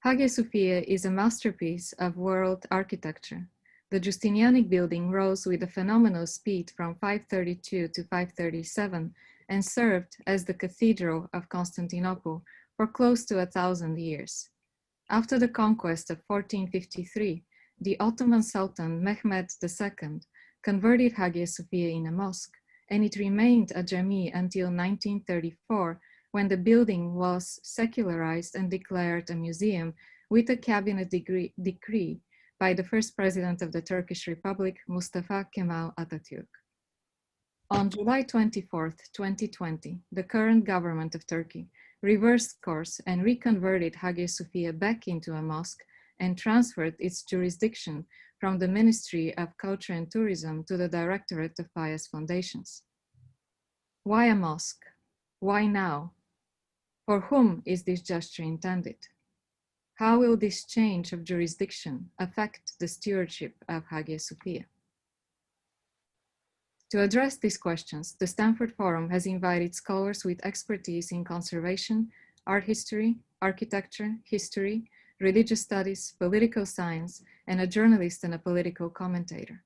Hagia Sophia is a masterpiece of world architecture. The Justinianic building rose with a phenomenal speed from 532 to 537 and served as the cathedral of Constantinople for close to 1,000 years. After the conquest of 1453, the Ottoman Sultan Mehmed II converted Hagia Sophia in a mosque, and it remained a jami until 1934, when the building was secularized and declared a museum with a cabinet decree by the first president of the Turkish Republic, Mustafa Kemal Atatürk. On July 24, 2020, the current government of Turkey reversed course and reconverted Hagia Sophia back into a mosque and transferred its jurisdiction from the Ministry of Culture and Tourism to the Directorate of Religious Foundations. Why a mosque? Why now? For whom is this gesture intended? How will this change of jurisdiction affect the stewardship of Hagia Sophia? To address these questions, the Stanford Forum has invited scholars with expertise in conservation, art history, architecture, history, religious studies, political science, and a journalist and a political commentator.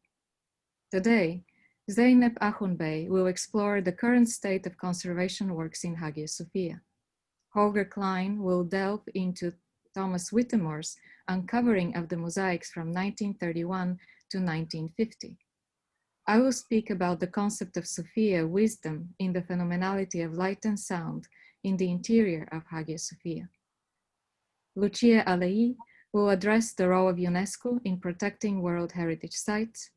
Today, Zeynep Ahunbey will explore the current state of conservation works in Hagia Sophia. Holger Klein will delve into Thomas Whittemore's uncovering of the mosaics from 1931 to 1950. I will speak about the concept of Sophia wisdom in the phenomenality of light and sound in the interior of Hagia Sophia. Lucia Alei will address the role of Unesco in protecting World Heritage Sites,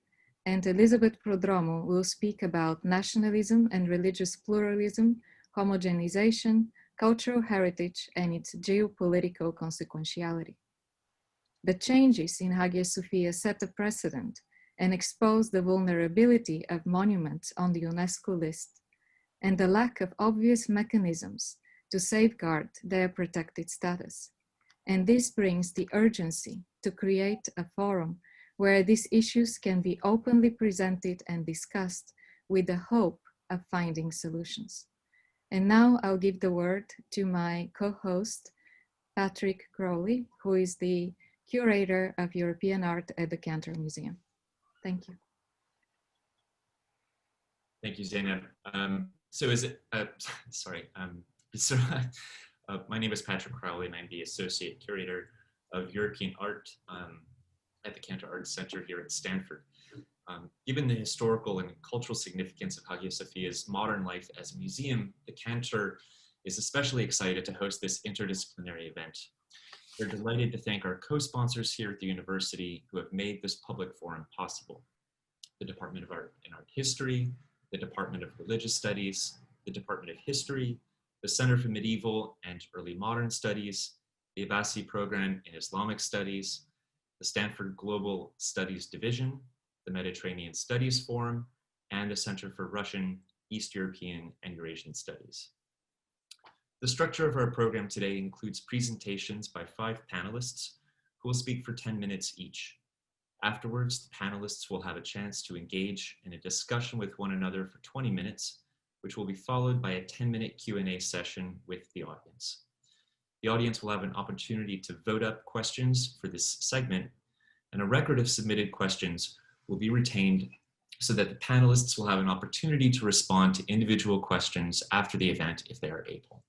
and Elizabeth Prodromeu will speak about nationalism and religious pluralism, homogenization, cultural heritage, and its geopolitical consequentiality. The changes in Hagia Sophia set a precedent and expose the vulnerability of monuments on the UNESCO list and the lack of obvious mechanisms to safeguard their protected status. And this brings the urgency to create a forum where these issues can be openly presented and discussed with the hope of finding solutions. And now I'll give the word to my co-host, Patrick Crowley, who is the curator of European art at the Cantor Museum. Thank you. Thank you, Zeynep. My name is Patrick Crowley, and I'm the Associate Curator of European Art at the Cantor Arts Center here at Stanford. Given the historical and cultural significance of Hagia Sophia's modern life as a museum, the Cantor is especially excited to host this interdisciplinary event. We're delighted to thank our co-sponsors here at the university who have made this public forum possible: the Department of Art and Art History, the Department of Religious Studies, the Department of History, the Center for Medieval and Early Modern Studies, the Abbasi Program in Islamic Studies, the Stanford Global Studies Division, the Mediterranean Studies Forum, and the Center for Russian, East European, and Eurasian Studies. The structure of our program today includes presentations by 5 panelists who will speak for 10 minutes each. Afterwards, the panelists will have a chance to engage in a discussion with one another for 20 minutes, which will be followed by a 10-minute Q&A session with the audience. The audience will have an opportunity to vote up questions for this segment, and a record of submitted questions will be retained so that the panelists will have an opportunity to respond to individual questions after the event if they are able.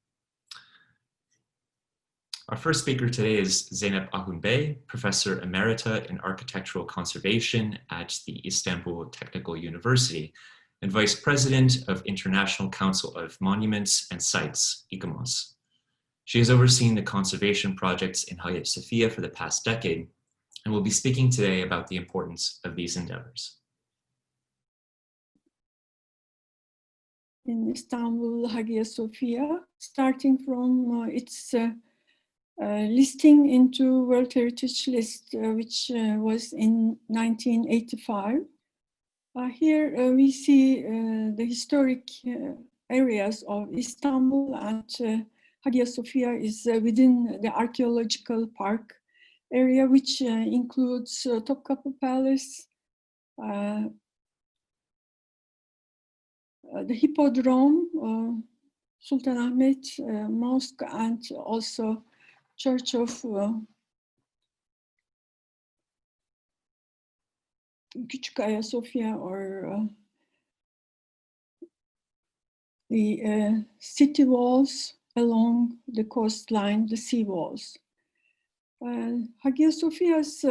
Our first speaker today is Zeynep Ahunbey, Professor Emerita in Architectural Conservation at the Istanbul Technical University and Vice President of International Council of Monuments and Sites, ICOMOS. She has overseen the conservation projects in Hagia Sophia for the past decade and will be speaking today about the importance of these endeavors. In Istanbul, Hagia Sophia, starting from its listing into World Heritage List, which was in 1985. Here we see the historic areas of Istanbul, and Hagia Sophia is within the archaeological park area, which includes Topkapı Palace, the Hippodrome, Sultanahmet Mosque, and also Church of Küçük Hagia Sophia, or the city walls along the coastline, the sea walls. Hagia Sophia's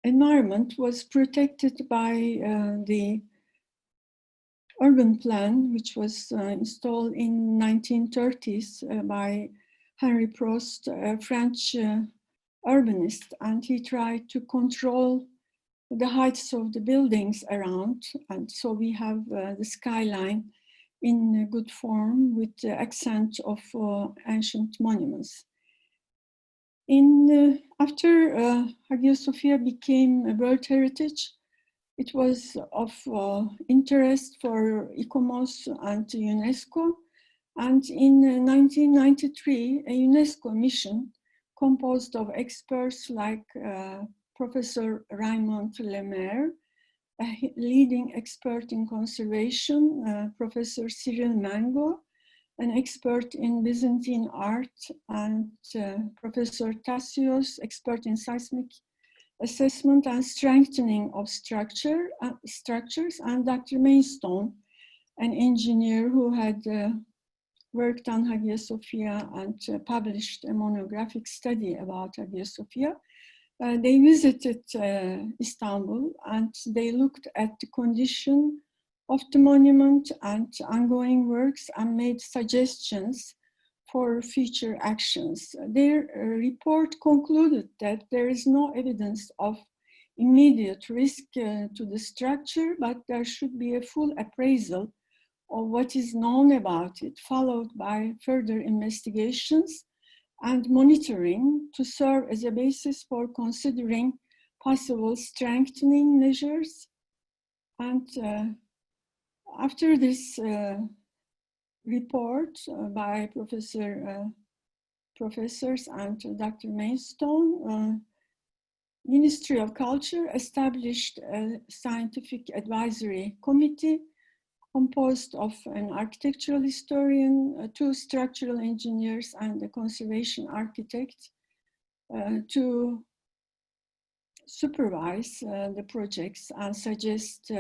environment was protected by the urban plan, which was installed in 1930s by Henry Prost, a French urbanist, and he tried to control the heights of the buildings around, and so we have the skyline in good form with the accent of ancient monuments. After Hagia Sophia became a World Heritage, it was of interest for ICOMOS and UNESCO, and in 1993, a UNESCO mission composed of experts like Professor Raymond Lemaire, a leading expert in conservation, Professor Cyril Mango, an expert in Byzantine art, and Professor Tassios, expert in seismic assessment and strengthening of structures, and Dr. Maidstone, an engineer who had worked on Hagia Sophia and published a monographic study about Hagia Sophia. They visited Istanbul, and they looked at the condition of the monument and ongoing works and made suggestions for future actions. Their report concluded that there is no evidence of immediate risk to the structure, but there should be a full appraisal of what is known about it, followed by further investigations and monitoring to serve as a basis for considering possible strengthening measures. And after this report by professors and Dr. Maidstone, Ministry of Culture established a scientific advisory committee composed of an architectural historian, 2 structural engineers, and a conservation architect to supervise the projects and suggest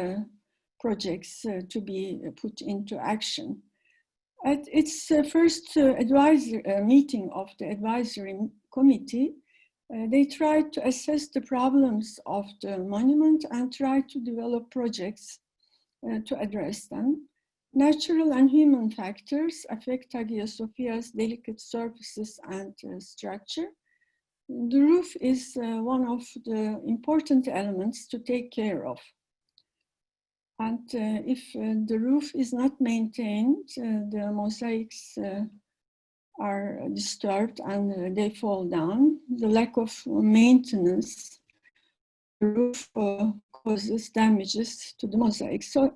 projects to be put into action. At its first meeting of the advisory committee, they tried to assess the problems of the monument and tried to develop projects to address them. Natural and human factors affect Hagia Sophia's delicate surfaces and structure. The roof is one of the important elements to take care of. And if the roof is not maintained, the mosaics are disturbed and they fall down. The lack of maintenance the roof causes damages to the mosaics. So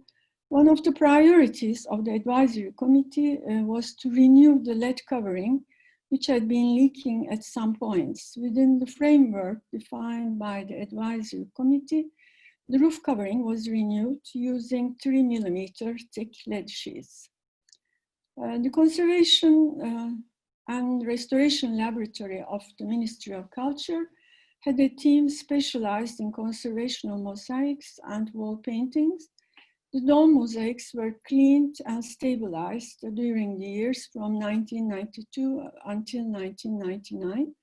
one of the priorities of the advisory committee was to renew the lead covering, which had been leaking at some points. Within the framework defined by the advisory committee, the roof covering was renewed using 3 millimeter thick lead sheets. The Conservation and Restoration Laboratory of the Ministry of Culture had a team specialized in conservation of mosaics and wall paintings. The dome mosaics were cleaned and stabilized during the years from 1992 until 1999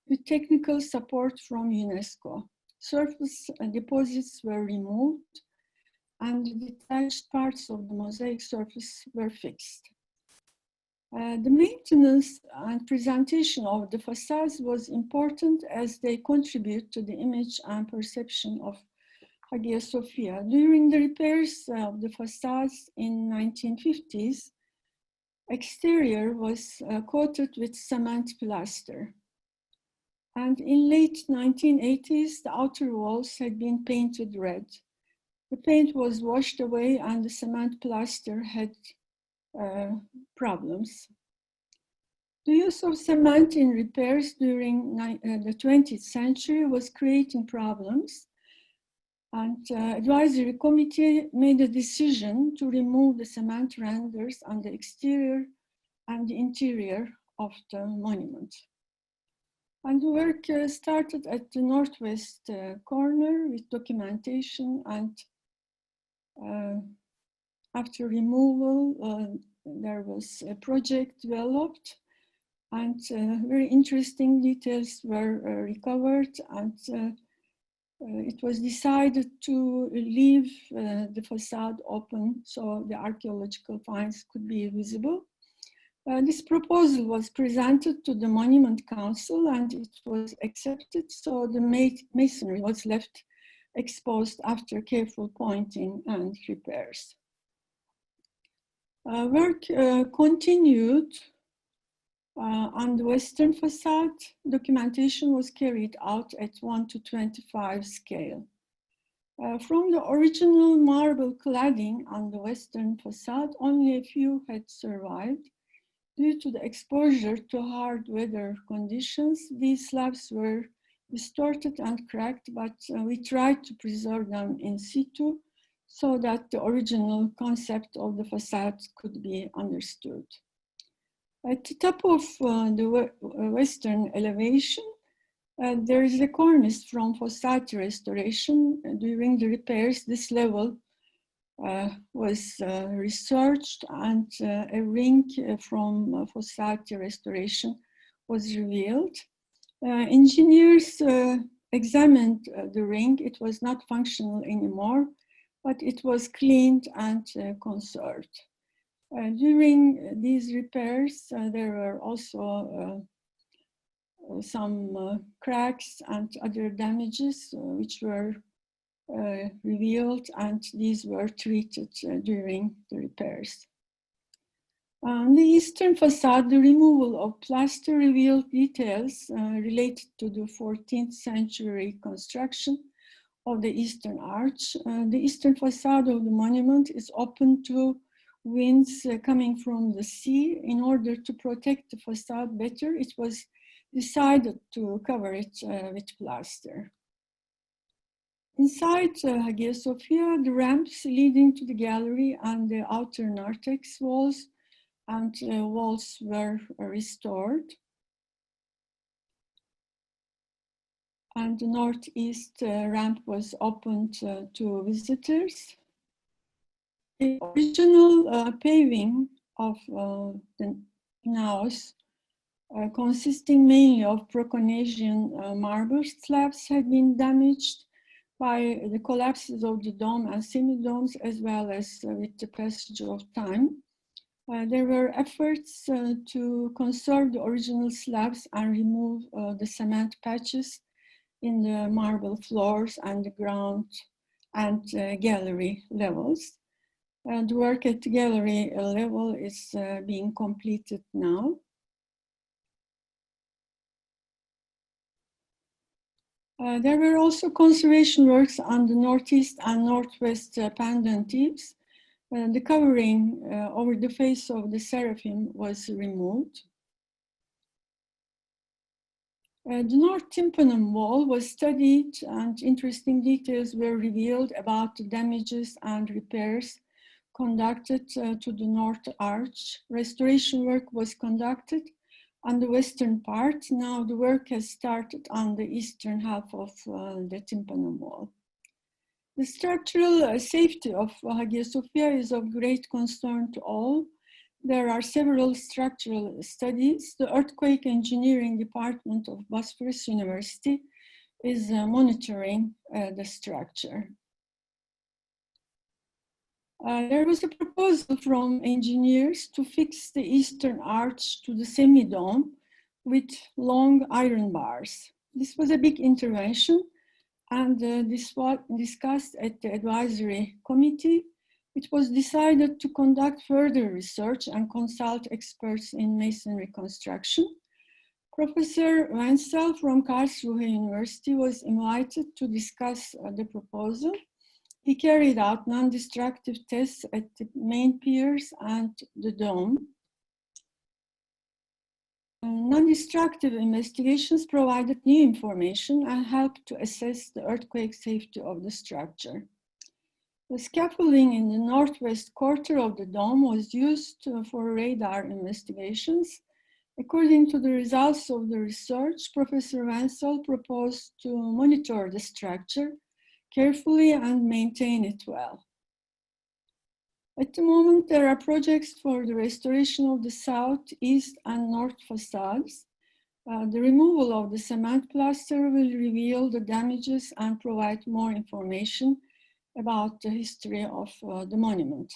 with technical support from UNESCO. Surface deposits were removed and detached parts of the mosaic surface were fixed. The maintenance and presentation of the facades was important as they contribute to the image and perception of Hagia Sophia. During the repairs of the facades in 1950s, exterior was coated with cement plaster. And in late 1980s, the outer walls had been painted red. The paint was washed away and the cement plaster had problems. The use of cement in repairs during the 20th century was creating problems, and advisory committee made a decision to remove the cement renders on the exterior and the interior of the monument. And the work started at the northwest corner with documentation, and after removal, there was a project developed, and very interesting details were recovered, and it was decided to leave the facade open so the archaeological finds could be visible. This proposal was presented to the Monument Council and it was accepted, so the masonry was left exposed after careful pointing and repairs. Work continued on the western facade. Documentation was carried out at 1:25 scale. From the original marble cladding on the western facade, only a few had survived. Due to the exposure to hard weather conditions, these slabs were distorted and cracked, but we tried to preserve them in situ so that the original concept of the facade could be understood. At the top of the western elevation, there is a cornice from Facade restoration. During the repairs, this level was researched, and a ring from Facade restoration was revealed. Engineers examined the ring. It was not functional anymore, but it was cleaned and conserved. During these repairs, there were also some cracks and other damages which were revealed, and these were treated during the repairs. On the eastern facade, the removal of plaster revealed details related to the 14th century construction of the eastern arch. The eastern facade of the monument is open to winds coming from the sea. In order to protect the facade better, it was decided to cover it with plaster. Inside Hagia Sophia, the ramps leading to the gallery and the outer narthex walls and walls were restored. And the northeast ramp was opened to visitors. The original paving of the naos, consisting mainly of Proconnesian marble slabs, had been damaged by the collapses of the dome and semi-domes, as well as with the passage of time. There were efforts to conserve the original slabs and remove the cement patches in the marble floors and the ground and gallery levels. The work at the gallery level is being completed now. There were also conservation works on the northeast and northwest pendentives. The covering over the face of the seraphim was removed. The north tympanum wall was studied, and interesting details were revealed about the damages and repairs conducted to the north arch. Restoration work was conducted on the western part. Now the work has started on the eastern half of the tympanum wall. The structural safety of Hagia Sophia is of great concern to all. There are several structural studies. The Earthquake Engineering Department of Bosphorus University is monitoring the structure. There was a proposal from engineers to fix the eastern arch to the semi-dome with long iron bars. This was a big intervention, and this was discussed at the advisory committee. It was decided to conduct further research and consult experts in masonry construction. Professor Wenzel from Karlsruhe University was invited to discuss the proposal. He carried out non-destructive tests at the main piers and the dome. Non-destructive investigations provided new information and helped to assess the earthquake safety of the structure. The scaffolding in the northwest quarter of the dome was used for radar investigations. According to the results of the research, Professor Wenzel proposed to monitor the structure carefully and maintain it well. At the moment, there are projects for the restoration of the south, east, and north facades. The removal of the cement plaster will reveal the damages and provide more information about the history of the monument.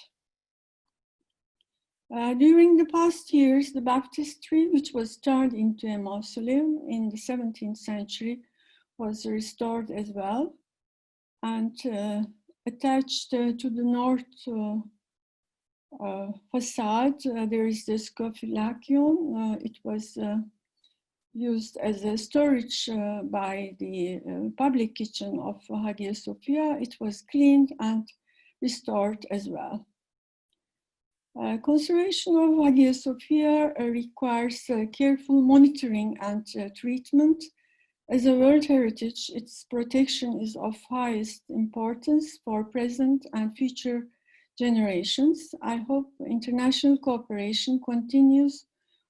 During the past years, the baptistry, which was turned into a mausoleum in the 17th century, was restored as well. And attached to the north facade, there is the scophylacyon. It was used as a storage by the public kitchen of Hagia Sophia. It was cleaned and restored as well. Conservation of Hagia Sophia requires careful monitoring and treatment. As a World Heritage, its protection is of highest importance for present and future generations. I hope international cooperation continues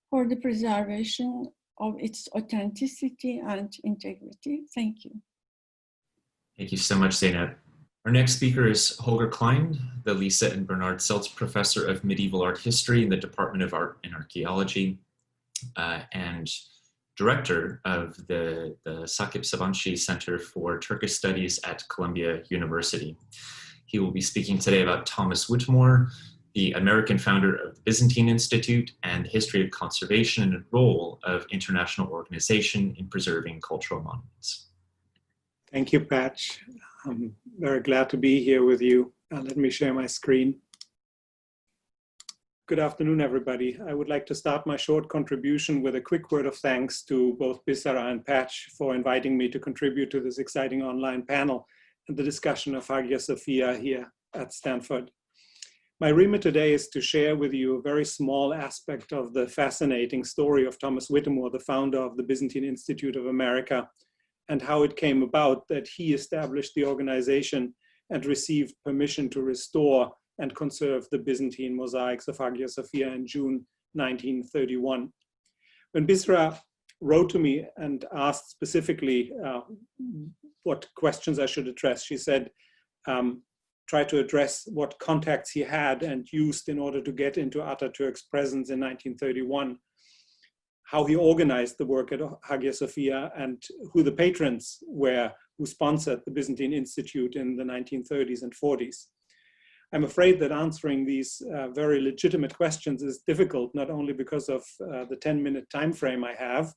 for the preservation of its authenticity and integrity. Thank you. Thank you so much, Zeynep. Our next speaker is Holger Klein, the Lisa and Bernard Seltz Professor of Medieval Art History in the Department of Art and Archaeology, and Director of the Sakip Sabanci Center for Turkish Studies at Columbia University. He will be speaking today about Thomas Whittemore, the American founder of the Byzantine Institute, and the history of conservation and the role of international organization in preserving cultural monuments. Thank you, Patch. I'm very glad to be here with you. Let me share my screen. Good afternoon, everybody. I would like to start my short contribution with a quick word of thanks to both Bisara and Patch for inviting me to contribute to this exciting online panel and the discussion of Hagia Sophia here at Stanford. My remit today is to share with you a very small aspect of the fascinating story of Thomas Whittemore, the founder of the Byzantine Institute of America, and how it came about that he established the organization and received permission to restore and conserve the Byzantine mosaics of Hagia Sophia in June 1931. When Bisra wrote to me and asked specifically what questions I should address, she said, try to address what contacts he had and used in order to get into Atatürk's presence in 1931, how he organized the work at Hagia Sophia, and who the patrons were who sponsored the Byzantine Institute in the 1930s and 40s. I'm afraid that answering these very legitimate questions is difficult, not only because of the 10-minute time frame I have,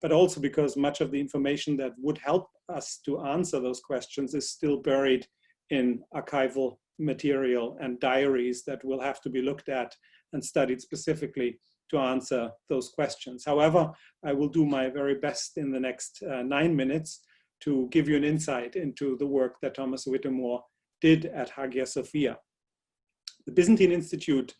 but also because much of the information that would help us to answer those questions is still buried in archival material and diaries that will have to be looked at and studied specifically to answer those questions. However, I will do my very best in the next 9 minutes to give you an insight into the work that Thomas Whittemore did at Hagia Sophia. The Byzantine Institute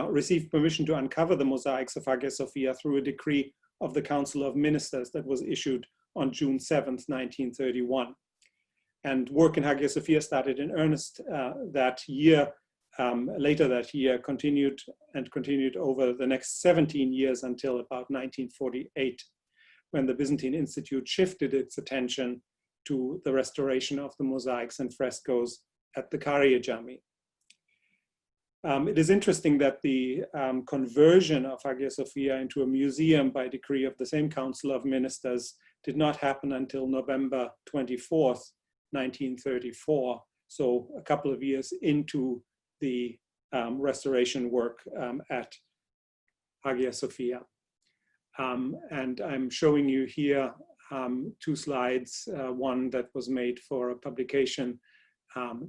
received permission to uncover the mosaics of Hagia Sophia through a decree of the Council of Ministers that was issued on June 7th, 1931. And work in Hagia Sophia started in earnest that year. Later that year, continued over the next 17 years until about 1948, when the Byzantine Institute shifted its attention to the restoration of the mosaics and frescoes at the Kariye Jami. It is interesting that the conversion of Hagia Sophia into a museum by decree of the same Council of Ministers did not happen until November 24th, 1934, so a couple of years into the restoration work at Hagia Sophia. And I'm showing you here 2 slides, one that was made for a publication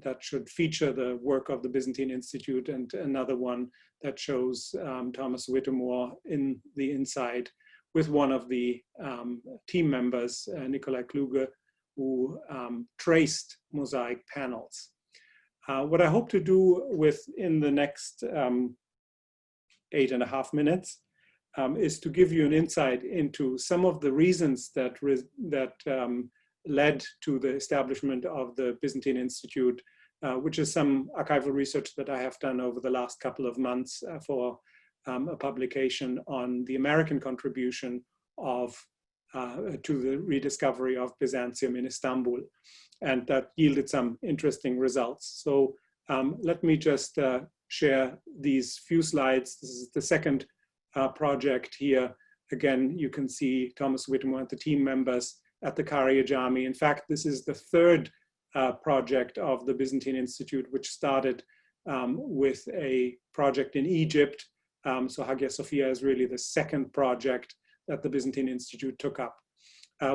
that should feature the work of the Byzantine Institute, and another one that shows Thomas Whittemore in the inside with one of the team members, Nikolai Kluge, who traced mosaic panels. What I hope to do within the next 8.5 minutes is to give you an insight into some of the reasons that led to the establishment of the Byzantine Institute, which is some archival research that I have done over the last couple of months for a publication on the American contribution to the rediscovery of Byzantium in Istanbul. And that yielded some interesting results. So let me just share these few slides. This is the second project here. Again, you can see Thomas Whittemore and the team members at the Karya Jami. In fact, this is the third project of the Byzantine Institute, which started with a project in Egypt. So Hagia Sophia is really the second project that the Byzantine Institute took up.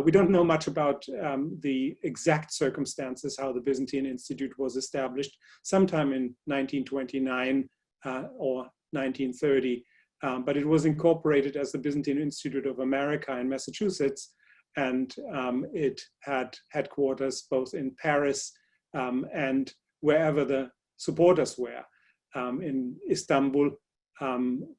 We don't know much about the exact circumstances, how the Byzantine Institute was established, sometime in 1929 or 1930, but it was incorporated as the Byzantine Institute of America in Massachusetts, and it had headquarters both in Paris and wherever the supporters were. In Istanbul,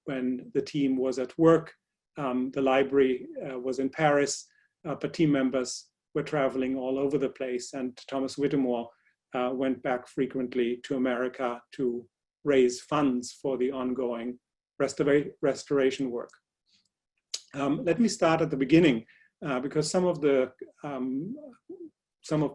when the team was at work, the library was in Paris, but team members were traveling all over the place, and Thomas Whittemore went back frequently to America to raise funds for the ongoing restoration work. Let me start at the beginning, because some of the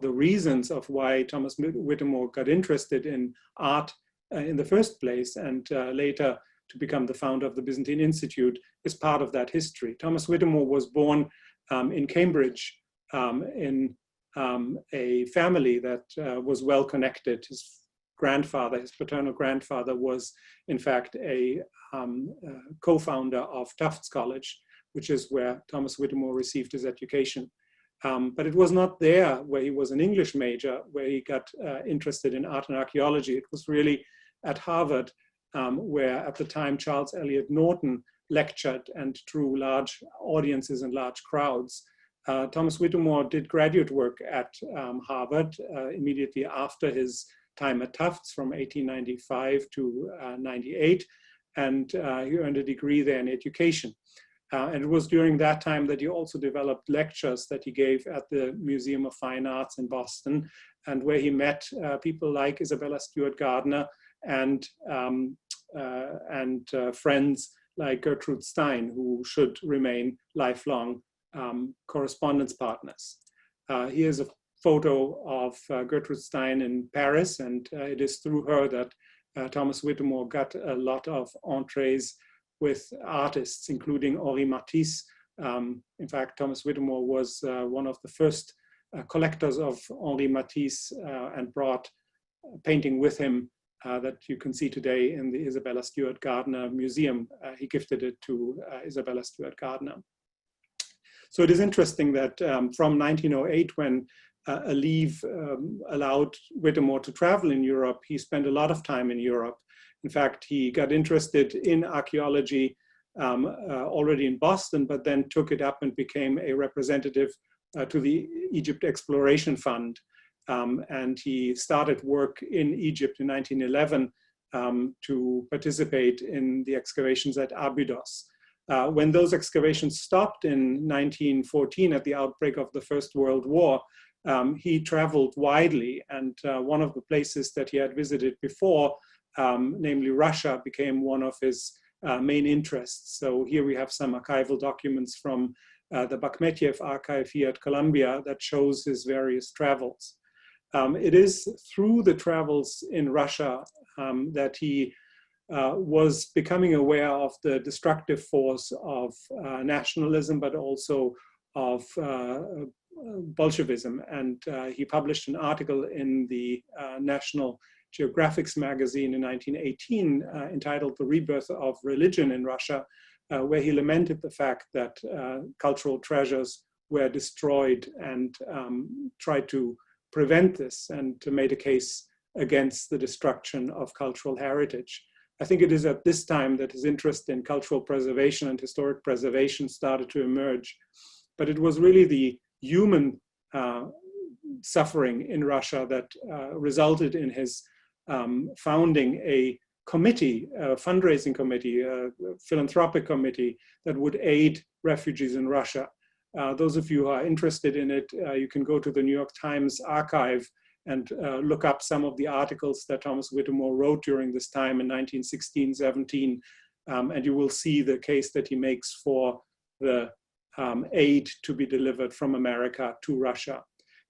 reasons of why Thomas Whittemore got interested in art in the first place, and later to become the founder of the Byzantine Institute, is part of that history. Thomas Whittemore was born in Cambridge in a family that was well connected. His grandfather, his paternal grandfather, was in fact a co-founder of Tufts College, which is where Thomas Whittemore received his education. But it was not there where he was an English major, where he got interested in art and archaeology. It was really at Harvard, where at the time Charles Eliot Norton lectured and drew large audiences and large crowds. Thomas Whittemore did graduate work at Harvard immediately after his time at Tufts from 1895 to 98, and he earned a degree there in education. And it was during that time that he also developed lectures that he gave at the Museum of Fine Arts in Boston, and where he met people like Isabella Stewart Gardner and friends like Gertrude Stein, who should remain lifelong correspondence partners. Here's a photo of Gertrude Stein in Paris, and it is through her that Thomas Whittemore got a lot of entrees with artists, including Henri Matisse. In fact, Thomas Whittemore was one of the first collectors of Henri Matisse and brought painting with him that you can see today in the Isabella Stewart Gardner Museum. He gifted it to Isabella Stewart Gardner. So it is interesting that from 1908, when a leave allowed Whittemore to travel in Europe, he spent a lot of time in Europe. In fact, he got interested in archaeology already in Boston, but then took it up and became a representative to the Egypt Exploration Fund. And he started work in Egypt in 1911 to participate in the excavations at Abydos. When those excavations stopped in 1914 at the outbreak of the First World War, he traveled widely, and one of the places that he had visited before, namely Russia, became one of his main interests. So here we have some archival documents from the Bakhmetiev archive here at Columbia that shows his various travels. It is through the travels in Russia that he was becoming aware of the destructive force of nationalism, but also of Bolshevism. And he published an article in the National Geographic magazine in 1918 entitled "The Rebirth of Religion in Russia," where he lamented the fact that cultural treasures were destroyed, and tried to prevent this, and to make a case against the destruction of cultural heritage. I think it is at this time that his interest in cultural preservation and historic preservation started to emerge. But it was really the human suffering in Russia that resulted in his founding a committee, a fundraising committee, a philanthropic committee that would aid refugees in Russia. Those of you who are interested in it, you can go to the New York Times archive and look up some of the articles that Thomas Whittemore wrote during this time in 1916-17 And you will see the case that he makes for the aid to be delivered from America to Russia.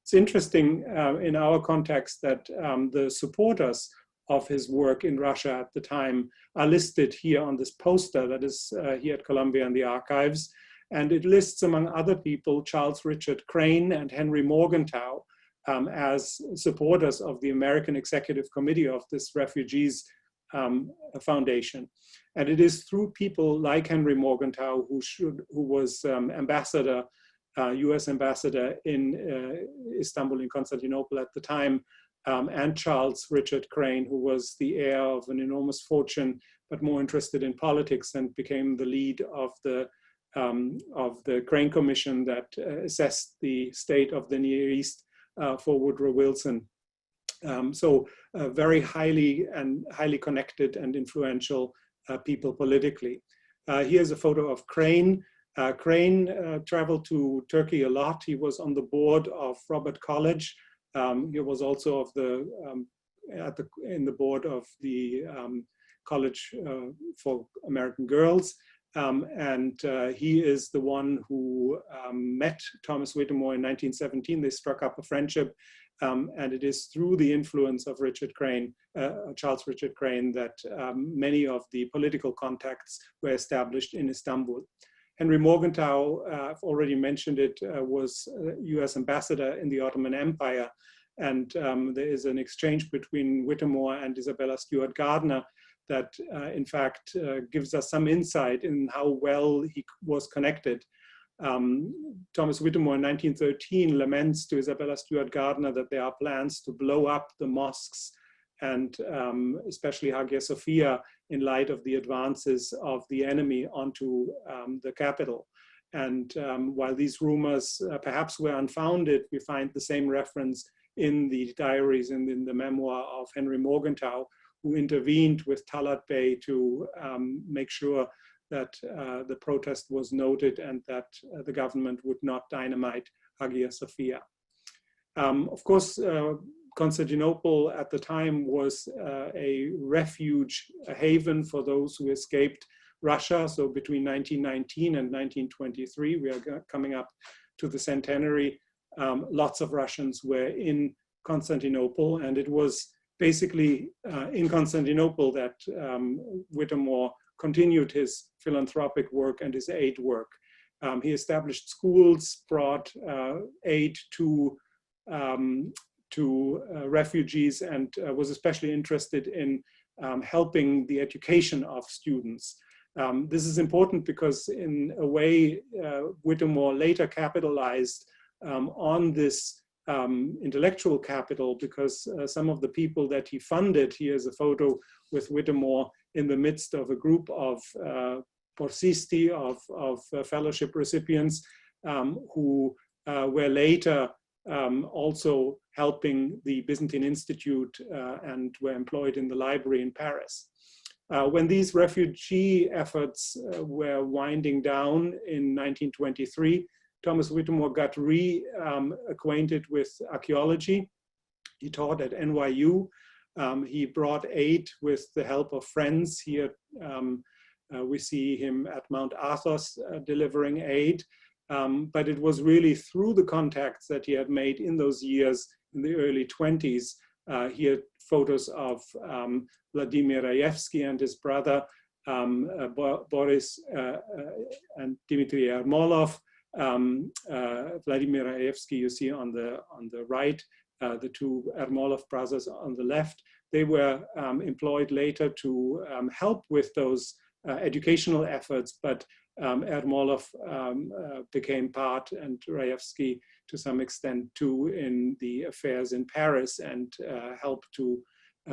It's interesting in our context that the supporters of his work in Russia at the time are listed here on this poster that is here at Columbia in the archives. And it lists, among other people, Charles Richard Crane and Henry Morgenthau as supporters of the American Executive Committee of this Refugees Foundation. And it is through people like Henry Morgenthau, who was ambassador, US ambassador in Istanbul, in Constantinople at the time, and Charles Richard Crane, who was the heir of an enormous fortune, but more interested in politics and became the lead of the Crane Commission that assessed the state of the Near East for Woodrow Wilson. So very highly connected and influential people politically. Here's a photo of Crane. Crane traveled to Turkey a lot. He was on the board of Robert College. He was also of in the board of the College for American Girls. And he is the one who met Thomas Whittemore in 1917. They struck up a friendship. And it is through the influence of Richard Crane, Charles Richard Crane, that many of the political contacts were established in Istanbul. Henry Morgenthau, I've already mentioned it, was US ambassador in the Ottoman Empire. And there is an exchange between Whittemore and Isabella Stewart Gardner that in fact gives us some insight in how well he was connected. Thomas Whittemore in 1913 laments to Isabella Stewart Gardner that there are plans to blow up the mosques and especially Hagia Sophia in light of the advances of the enemy onto the capital. And while these rumors perhaps were unfounded, we find the same reference in the diaries and in the memoir of Henry Morgenthau, who intervened with Talat Bey to make sure that the protest was noted and that the government would not dynamite Hagia Sophia. Of course, Constantinople at the time was a refuge, a haven for those who escaped Russia. So between 1919 and 1923, we are coming up to the centenary, lots of Russians were in Constantinople, and it was basically in Constantinople that Whittemore continued his philanthropic work and his aid work. He established schools, brought aid to refugees, and was especially interested in helping the education of students. This is important because in a way, Whittemore later capitalized on this intellectual capital, because some of the people that he funded, here's a photo with Whittemore in the midst of a group of borsisti, of fellowship recipients who were later also helping the Byzantine Institute and were employed in the library in Paris. When these refugee efforts were winding down in 1923, Thomas Whittemore got reacquainted with archaeology. He taught at NYU. He brought aid with the help of friends. Here we see him at Mount Athos delivering aid. But it was really through the contacts that he had made in those years, in the early 20s. Here photos of Vladimir Raevsky and his brother, Boris and Dmitry Ermolov. Vladimir Raevsky, you see on the right, the two Ermolov brothers on the left. They were employed later to help with those educational efforts, but Ermolov became part, and Raevsky to some extent too, in the affairs in Paris, and helped to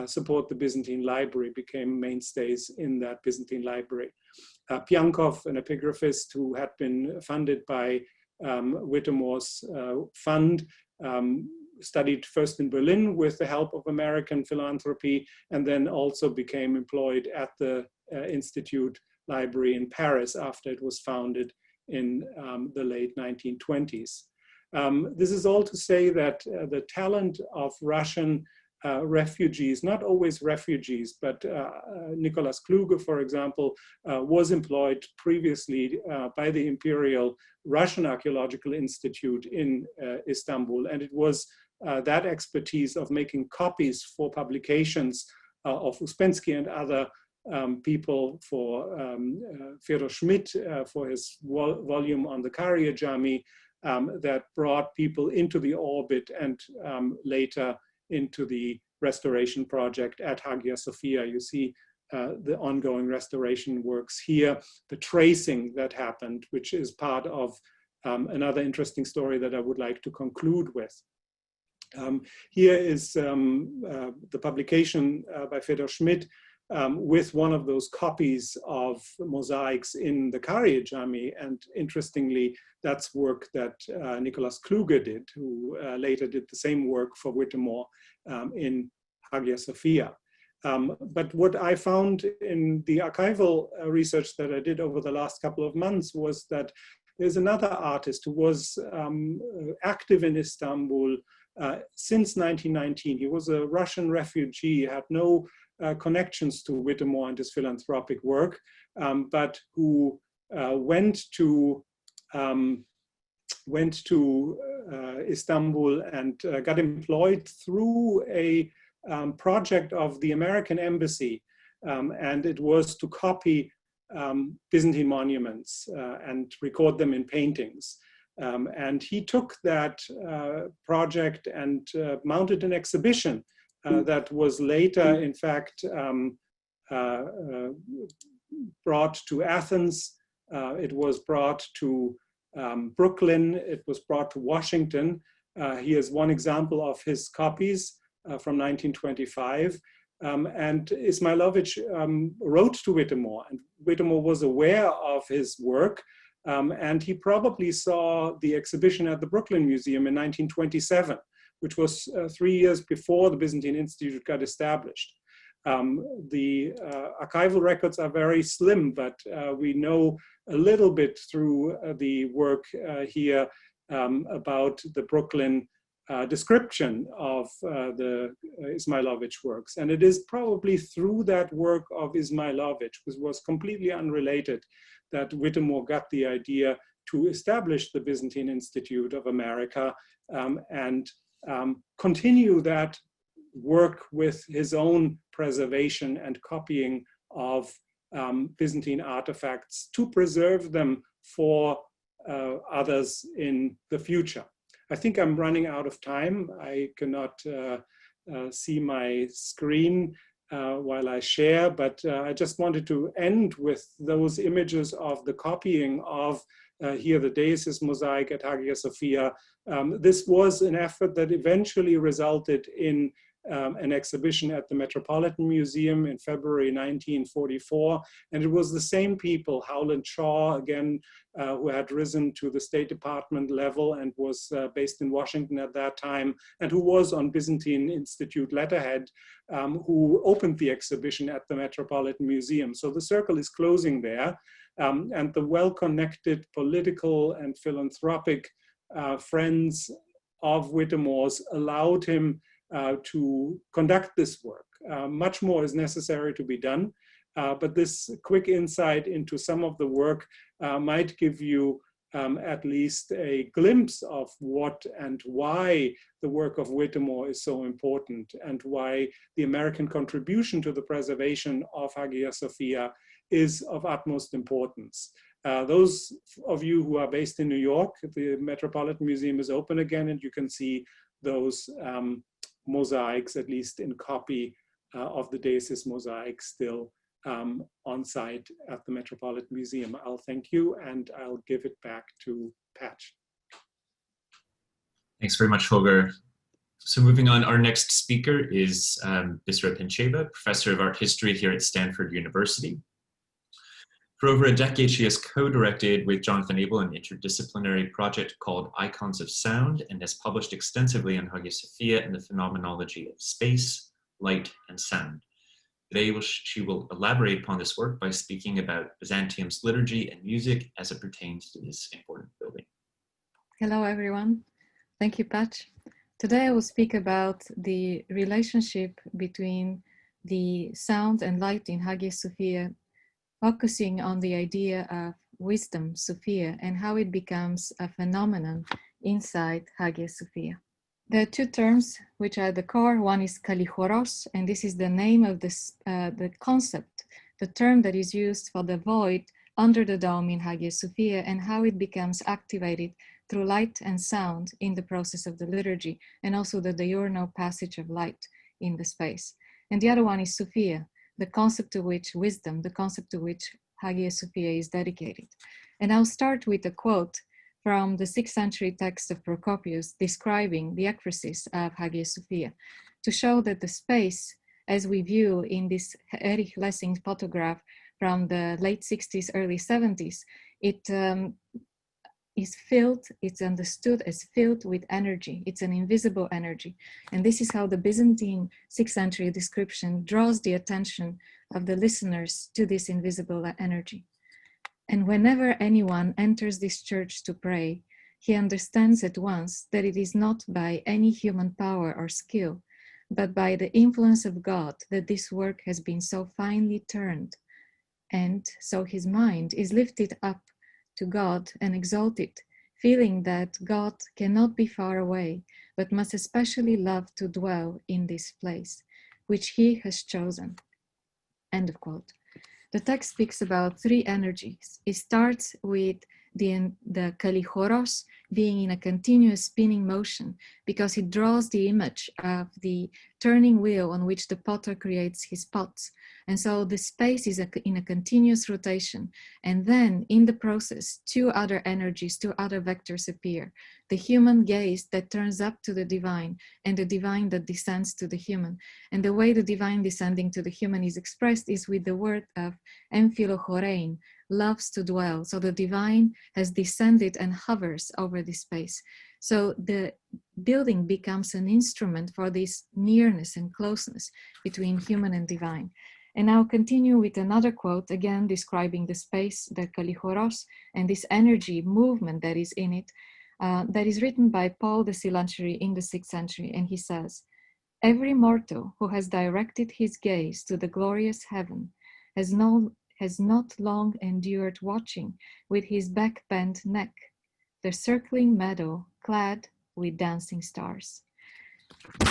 support the Byzantine library, became mainstays in that Byzantine library. Piankov, an epigraphist who had been funded by Whittemore's fund, studied first in Berlin with the help of American philanthropy, and then also became employed at the Institute Library in Paris after it was founded in the late 1920s. This is all to say that the talent of Russian refugees, not always refugees, but Nicholas Kluge, for example, was employed previously by the Imperial Russian Archaeological Institute in Istanbul. And it was that expertise of making copies for publications of Uspensky and other people, for Fyodor Schmidt for his volume on the Karya Jami, that brought people into the orbit and later into the restoration project at Hagia Sophia. You see the ongoing restoration works here, the tracing that happened, which is part of another interesting story that I would like to conclude with. Here is the publication by Fyodor Schmidt with one of those copies of mosaics in the Karya Jami. And interestingly, that's work that Nicholas Kluge did, who later did the same work for Whittemore in Hagia Sophia. But what I found in the archival research that I did over the last couple of months was that there's another artist who was active in Istanbul since 1919. He was a Russian refugee, had no connections to Whittemore and his philanthropic work, but who went to Istanbul and got employed through a project of the American Embassy, and it was to copy Byzantine monuments and record them in paintings. And he took that project and mounted an exhibition that was later, in fact, brought to Athens. It was brought to Brooklyn. It was brought to Washington. Here's one example of his copies from 1925. And Ismailovich wrote to Whittemore, and Whittemore was aware of his work. And he probably saw the exhibition at the Brooklyn Museum in 1927, which was 3 years before the Byzantine Institute got established. The archival records are very slim, but we know a little bit through the work here about the Brooklyn description of the Ismailovich works. And it is probably through that work of Ismailovich, which was completely unrelated, that Whittemore got the idea to establish the Byzantine Institute of America and continue that work with his own preservation and copying of Byzantine artifacts to preserve them for others in the future. I think I'm running out of time. I cannot see my screen while I share, but I just wanted to end with those images of the copying of here the Deicist mosaic at Hagia Sophia. This was an effort that eventually resulted in an exhibition at the Metropolitan Museum in February 1944. And it was the same people, Howland Shaw, again, who had risen to the State Department level and was based in Washington at that time, and who was on Byzantine Institute letterhead, who opened the exhibition at the Metropolitan Museum. So the circle is closing there. And the well-connected political and philanthropic friends of Whittemore's allowed him to conduct this work. Much more is necessary to be done, but this quick insight into some of the work might give you at least a glimpse of what and why the work of Whittemore is so important, and why the American contribution to the preservation of Hagia Sophia is of utmost importance. Those of you who are based in New York, the Metropolitan Museum is open again, and you can see those mosaics, at least in copy of the Deicist mosaic, still on site at the Metropolitan Museum. I'll thank you, and I'll give it back to Patch. Thanks very much, Holger. So moving on, our next speaker is Bisra Pincheva, Professor of Art History here at Stanford University. For over a decade, she has co-directed with Jonathan Abel an interdisciplinary project called Icons of Sound, and has published extensively on Hagia Sophia and the phenomenology of space, light, and sound. Today, she will elaborate upon this work by speaking about Byzantium's liturgy and music as it pertains to this important building. Hello, everyone. Thank you, Patch. Today I will speak about the relationship between the sound and light in Hagia Sophia, focusing on the idea of wisdom, Sofia, and how it becomes a phenomenon inside Hagia Sophia. There are two terms which are the core. One is kalichoros, and this is the name of the concept, the term that is used for the void under the dome in Hagia Sophia and how it becomes activated through light and sound in the process of the liturgy, and also the diurnal passage of light in the space. And the other one is Sofia, the concept to which wisdom, the concept to which Hagia Sophia is dedicated. And I'll start with a quote from the 6th century text of Procopius describing the ekphrasis of Hagia Sophia to show that the space, as we view in this Erich Lessing's photograph from the late 60s, early 70s, it is filled, it's understood as filled with energy. It's an invisible energy. And this is how the Byzantine 6th century description draws the attention of the listeners to this invisible energy. And whenever anyone enters this church to pray, he understands at once that it is not by any human power or skill, but by the influence of God that this work has been so finely turned. And so his mind is lifted up to God and exalted, feeling that God cannot be far away, but must especially love to dwell in this place, which he has chosen. End of quote. The text speaks about three energies. It starts with the kalichoros being in a continuous spinning motion because it draws the image of the turning wheel on which the potter creates his pots. And so the space is in a continuous rotation. And then in the process, two other energies, two other vectors appear. The human gaze that turns up to the divine and the divine that descends to the human. And the way the divine descending to the human is expressed is with the word of emphilochorein, loves to dwell. So the divine has descended and hovers over this space. So the building becomes an instrument for this nearness and closeness between human and divine. And I'll continue with another quote, again describing the space, the kalichoros, and this energy movement that is in it, that is written by Paul the Silentiary in the 6th century. And he says, "Every mortal who has directed his gaze to the glorious heaven has not long endured watching with his back-bent neck, the circling meadow clad with dancing stars."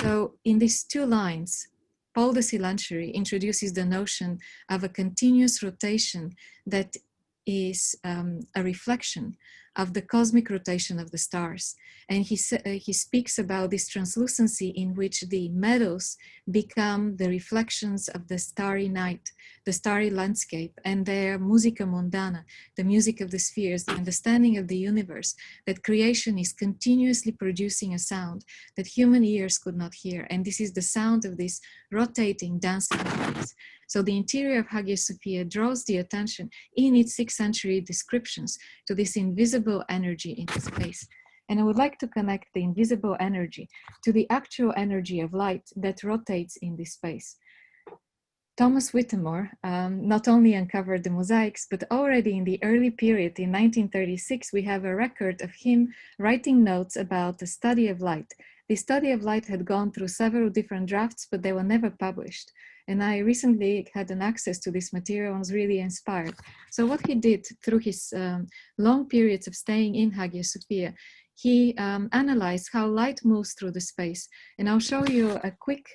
So in these two lines, Paul the Silentiary introduces the notion of a continuous rotation that is a reflection of the cosmic rotation of the stars. And he speaks about this translucency in which the meadows become the reflections of the starry night, the starry landscape, and their musica mundana, the music of the spheres, the understanding of the universe, that creation is continuously producing a sound that human ears could not hear. And this is the sound of this rotating, dancing bodies. So the interior of Hagia Sophia draws the attention in its 6th century descriptions to this invisible energy in the space. And I would like to connect the invisible energy to the actual energy of light that rotates in this space. Thomas Whittemore not only uncovered the mosaics, but already in the early period in 1936, we have a record of him writing notes about the study of light. The study of light had gone through several different drafts, but they were never published. And I recently had an access to this material and was really inspired. So what he did through his long periods of staying in Hagia Sophia, he analyzed how light moves through the space. And I'll show you a quick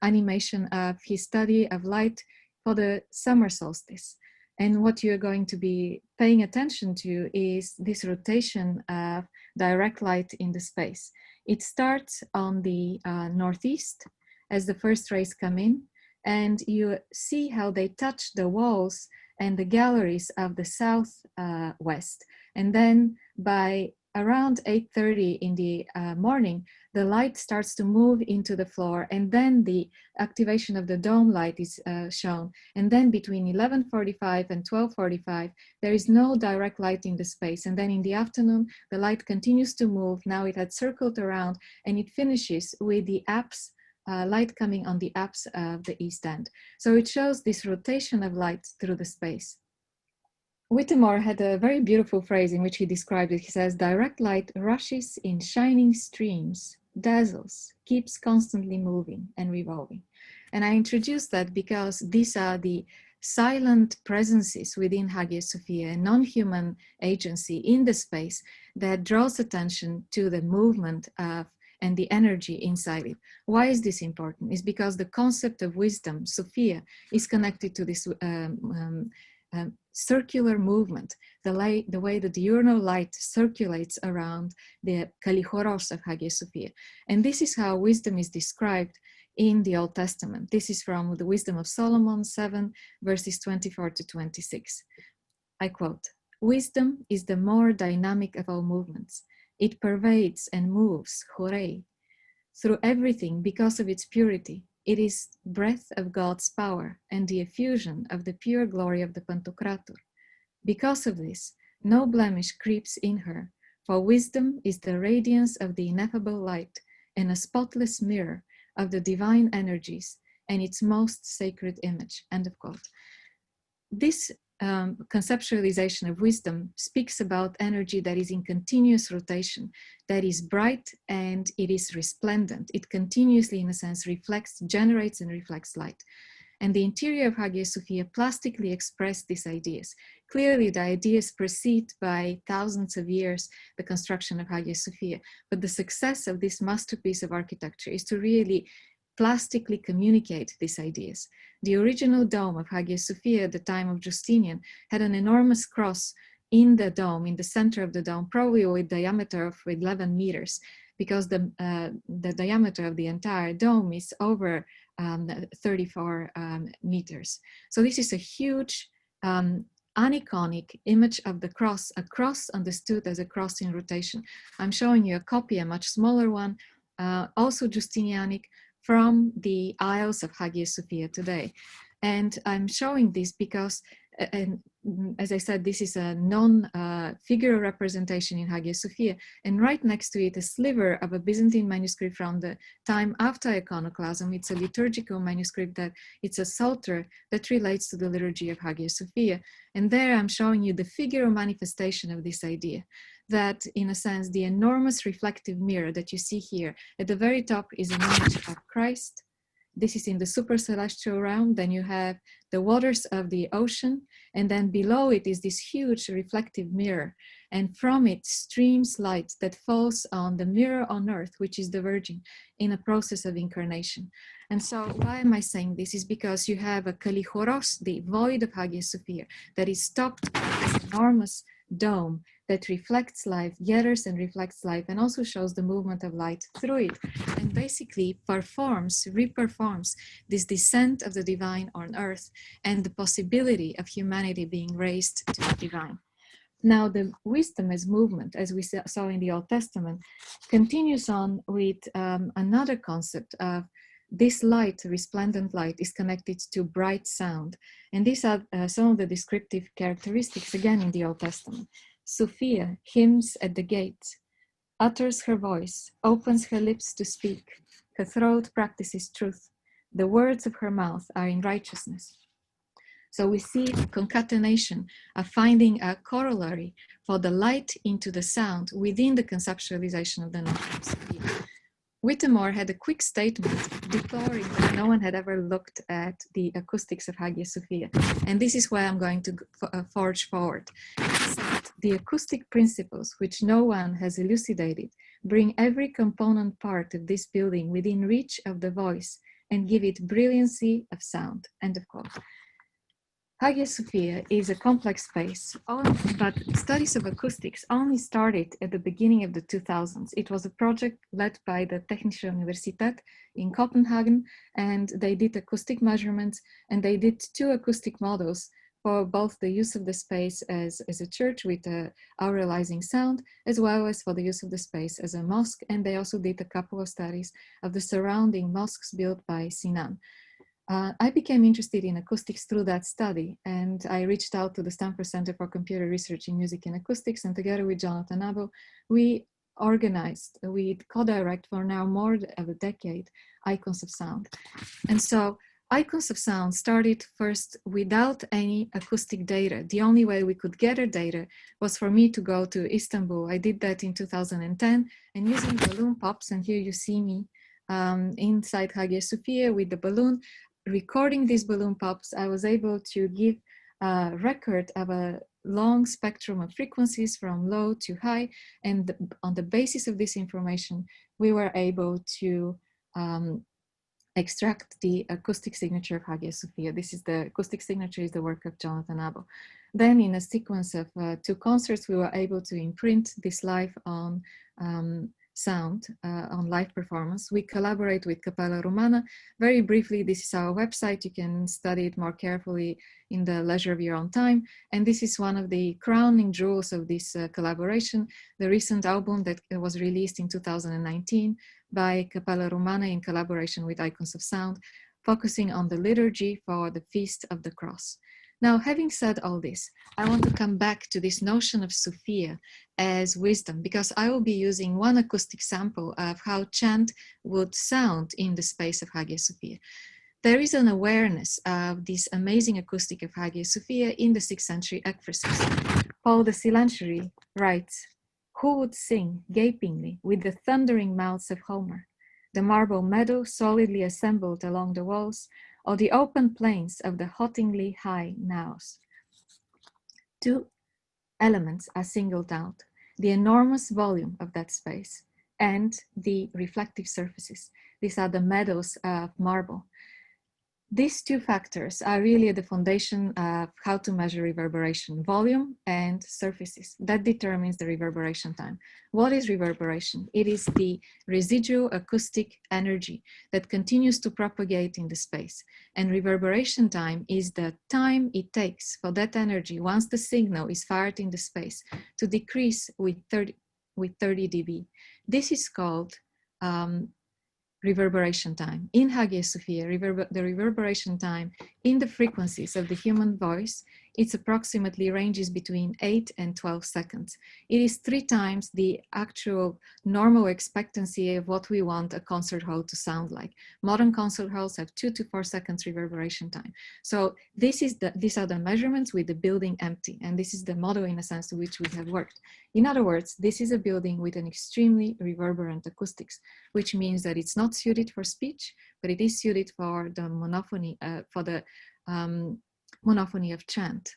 animation of his study of light for the summer solstice. And what you're going to be paying attention to is this rotation of direct light in the space. It starts on the northeast as the first rays come in, and you see how they touch the walls and the galleries of the southwest. And then by around 8:30 in the morning, the light starts to move into the floor, and then the activation of the dome light is shown. And then between 11:45 and 12:45, there is no direct light in the space. And then in the afternoon, the light continues to move. Now it had circled around, and it finishes with the apse, light coming on the apse of the east end. So it shows this rotation of light through the space. Whittemore had a very beautiful phrase in which he described it. He says, direct light rushes in shining streams, dazzles, keeps constantly moving and revolving. And I introduced that because these are the silent presences within Hagia Sophia, a non-human agency in the space that draws attention to the movement of and the energy inside it. Why is this important? It's because the concept of wisdom, Sophia, is connected to this circular movement, the way the diurnal light circulates around the Kalichoros of Hagia Sophia. And this is how wisdom is described in the Old Testament. This is from the Wisdom of Solomon 7, verses 24 to 26. I quote, wisdom is the more dynamic of all movements. It pervades and moves, hooray, through everything because of its purity. It is breath of God's power and the effusion of the pure glory of the Pantocrator. Because of this, no blemish creeps in her, for wisdom is the radiance of the ineffable light and a spotless mirror of the divine energies and its most sacred image. End of quote. This conceptualization of wisdom speaks about energy that is in continuous rotation, that is bright and it is resplendent. It continuously, in a sense, generates and reflects light. And the interior of Hagia Sophia plastically expressed these ideas. Clearly, the ideas precede by thousands of years the construction of Hagia Sophia, but the success of this masterpiece of architecture is to really plastically communicate these ideas. The original dome of Hagia Sophia at the time of Justinian had an enormous cross in the dome, in the center of the dome, probably with a diameter of 11 meters, because the diameter of the entire dome is over 34 meters. So this is a huge aniconic image of the cross, a cross understood as a cross in rotation. I'm showing you a copy, a much smaller one, also Justinianic, from the aisles of Hagia Sophia today. And I'm showing this because, and as I said, this is a non-figural representation in Hagia Sophia, and right next to it, a sliver of a Byzantine manuscript from the time after iconoclasm. It's a liturgical manuscript that it's a psalter that relates to the liturgy of Hagia Sophia. And there I'm showing you the figural manifestation of this idea, that in a sense, the enormous reflective mirror that you see here, at the very top is an image of Christ. This is in the super celestial realm. Then you have the waters of the ocean, and then below it is this huge reflective mirror. And from it streams light that falls on the mirror on earth, which is the Virgin, in a process of incarnation. And so why am I saying this? Is because you have a Kalichoros, the void of Hagia Sophia, that is topped by this enormous dome that reflects light, gathers and reflects light, and also shows the movement of light through it, and basically reperforms this descent of the divine on earth and the possibility of humanity being raised to the divine. Now, the wisdom as movement, as we saw in the Old Testament, continues on with another concept of this light, resplendent light, is connected to bright sound. And these are some of the descriptive characteristics, again, in the Old Testament. Sophia hymns at the gate, utters her voice, opens her lips to speak. Her throat practices truth. The words of her mouth are in righteousness. So we see the concatenation of finding a corollary for the light into the sound within the conceptualization of the notion of Sophia. Whittemore had a quick statement deploring that no one had ever looked at the acoustics of Hagia Sophia. And this is why I'm going to forge forward. The acoustic principles, which no one has elucidated, bring every component part of this building within reach of the voice and give it brilliancy of sound. End of quote. Hagia Sophia is a complex space, but studies of acoustics only started at the beginning of the 2000s. It was a project led by the Technische Universität in Copenhagen, and they did acoustic measurements, and they did 2 acoustic models for both the use of the space as a church with auralizing sound, as well as for the use of the space as a mosque. And they also did a couple of studies of the surrounding mosques built by Sinan. I became interested in acoustics through that study, and I reached out to the Stanford Center for Computer Research in Music and Acoustics, and together with Jonathan Abel, we co-direct for now more of a decade Icons of Sound. And so Icons of sound started first without any acoustic data. The only way we could gather data was for me to go to Istanbul. I did that in 2010, and using balloon pops, and here you see me inside Hagia Sophia with the balloon, recording these balloon pops, I was able to give a record of a long spectrum of frequencies from low to high, and on the basis of this information, we were able to extract the acoustic signature of Hagia Sophia. This is the acoustic signature, is the work of Jonathan Abel. Then in a sequence of 2 concerts, we were able to imprint this live on sound, on live performance. We collaborate with Cappella Romana. Very briefly, this is our website. You can study it more carefully in the leisure of your own time. And this is one of the crowning jewels of this collaboration, the recent album that was released in 2019 by Cappella Romana in collaboration with Icons of Sound, focusing on the liturgy for the Feast of the Cross. Now, having said all this, I want to come back to this notion of Sophia as wisdom, because I will be using one acoustic sample of how chant would sound in the space of Hagia Sophia. There is an awareness of this amazing acoustic of Hagia Sophia in the 6th century ekphrasis. Paul the Silentiary writes, "Who would sing gapingly with the thundering mouths of Homer, the marble meadow solidly assembled along the walls, or the open plains of the haltingly high Naus?" 2 elements are singled out: the enormous volume of that space and the reflective surfaces. These are the meadows of marble. These 2 factors are really at the foundation of how to measure reverberation: volume and surfaces. That determines the reverberation time. What is reverberation? It is the residual acoustic energy that continues to propagate in the space. And reverberation time is the time it takes for that energy, once the signal is fired in the space, to decrease with 30 dB. This is called reverberation time. In Hagia Sophia, the reverberation time in the frequencies of the human voice, it's approximately ranges between 8 and 12 seconds. It is 3 times the actual normal expectancy of what we want a concert hall to sound like. Modern concert halls have 2 to 4 seconds reverberation time. So these are the measurements with the building empty, and this is the model in a sense to which we have worked. In other words, this is a building with an extremely reverberant acoustics, which means that it's not suited for speech, but it is suited for the monophony, monophony of chant.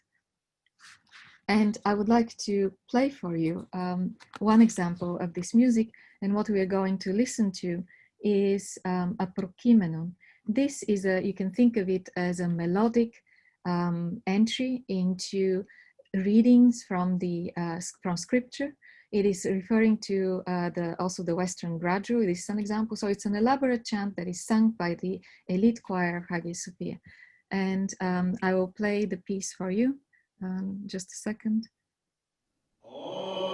And I would like to play for you one example of this music, and what we are going to listen to is a prokimenon. This is you can think of it as a melodic entry into readings from from scripture. It is referring to also the Western gradual. This is an example. So it's an elaborate chant that is sung by the elite choir of Hagia Sophia. And I will play the piece for you. Just a second. Oh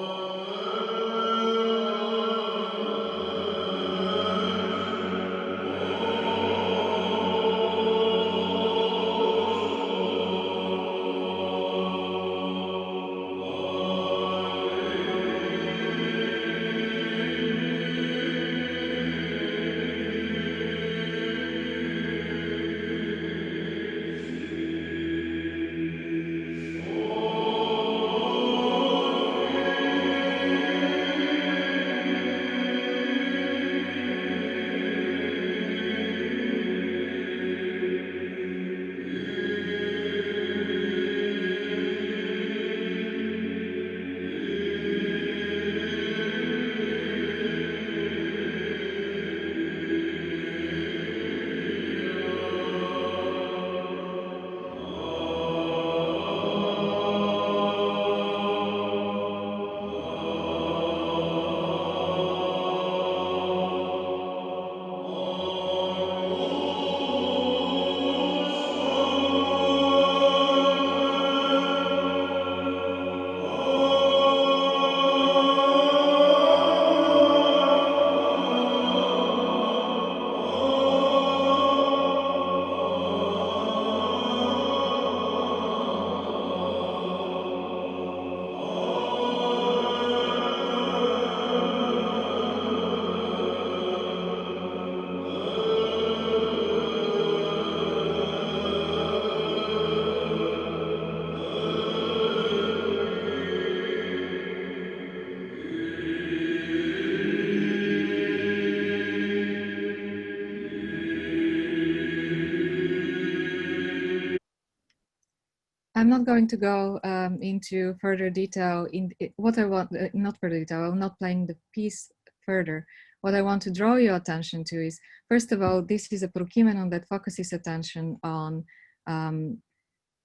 I'm not going to go into further detail in what I want, not further detail, I'm not playing the piece further. What I want to draw your attention to is, first of all, this is a prokimenon that focuses attention on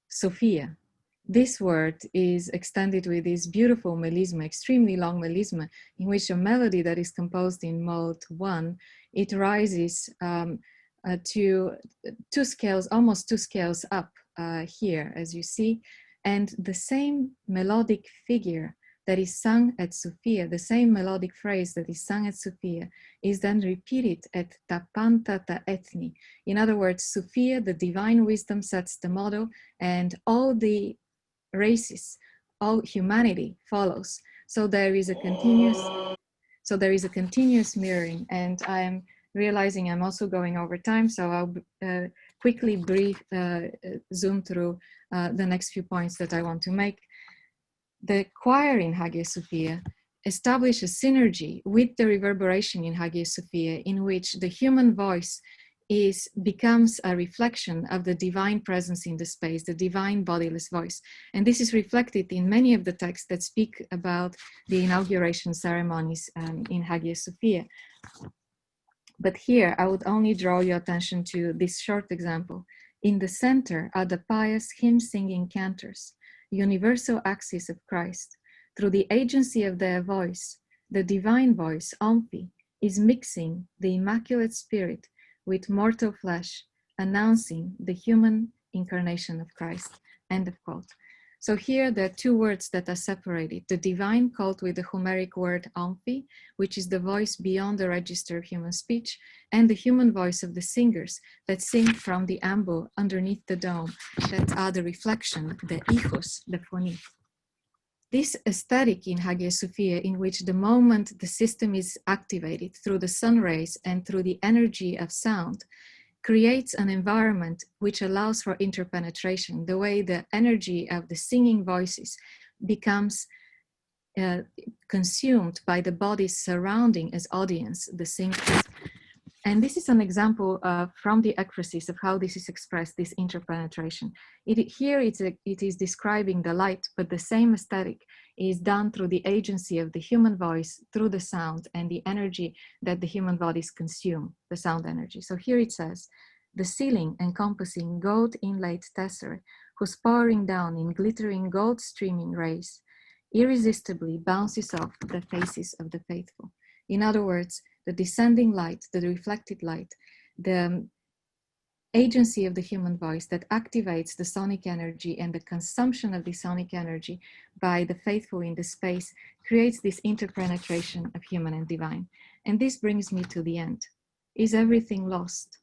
Sofia. This word is extended with this beautiful melisma, extremely long melisma, in which a melody that is composed in mode 1, it rises to 2 scales, almost 2 scales up here, as you see. And the same melodic figure that is sung at Sofia, the same melodic phrase that is sung at Sofia, is then repeated at Tapanta ta ethni. In other words, Sofia, the divine wisdom, sets the model, and all the races, all humanity follows. So there is a continuous mirroring, and I am realizing I'm also going over time, so I'll quickly zoom through the next few points that I want to make. The choir in Hagia Sophia establishes synergy with the reverberation in Hagia Sophia, in which the human voice becomes a reflection of the divine presence in the space, the divine bodiless voice. And this is reflected in many of the texts that speak about the inauguration ceremonies in Hagia Sophia. But here I would only draw your attention to this short example. In the center are the pious hymn-singing cantors, universal axis of Christ. Through the agency of their voice, the divine voice, Ompi, is mixing the Immaculate Spirit with mortal flesh, announcing the human incarnation of Christ, end of quote. So here there are 2 words that are separated, the divine called with the Homeric word Ompi, which is the voice beyond the register of human speech, and the human voice of the singers that sing from the ambo underneath the dome, that are the reflection, the ichos, the phony. This aesthetic in Hagia Sophia, in which the moment the system is activated through the sun rays and through the energy of sound, creates an environment which allows for interpenetration, the way the energy of the singing voices becomes consumed by the bodies surrounding as audience, the singers. And this is an example from the ekphrasis of how this is expressed, this interpenetration. Here it is describing the light, but the same aesthetic is done through the agency of the human voice, through the sound and the energy that the human bodies consume, the sound energy. So here it says, the ceiling encompassing gold inlaid tesserae, whose pouring down in glittering gold streaming rays, irresistibly bounces off the faces of the faithful. In other words, the descending light, the reflected light, the agency of the human voice that activates the sonic energy and the consumption of the sonic energy by the faithful in the space creates this interpenetration of human and divine. And this brings me to the end. Is everything lost?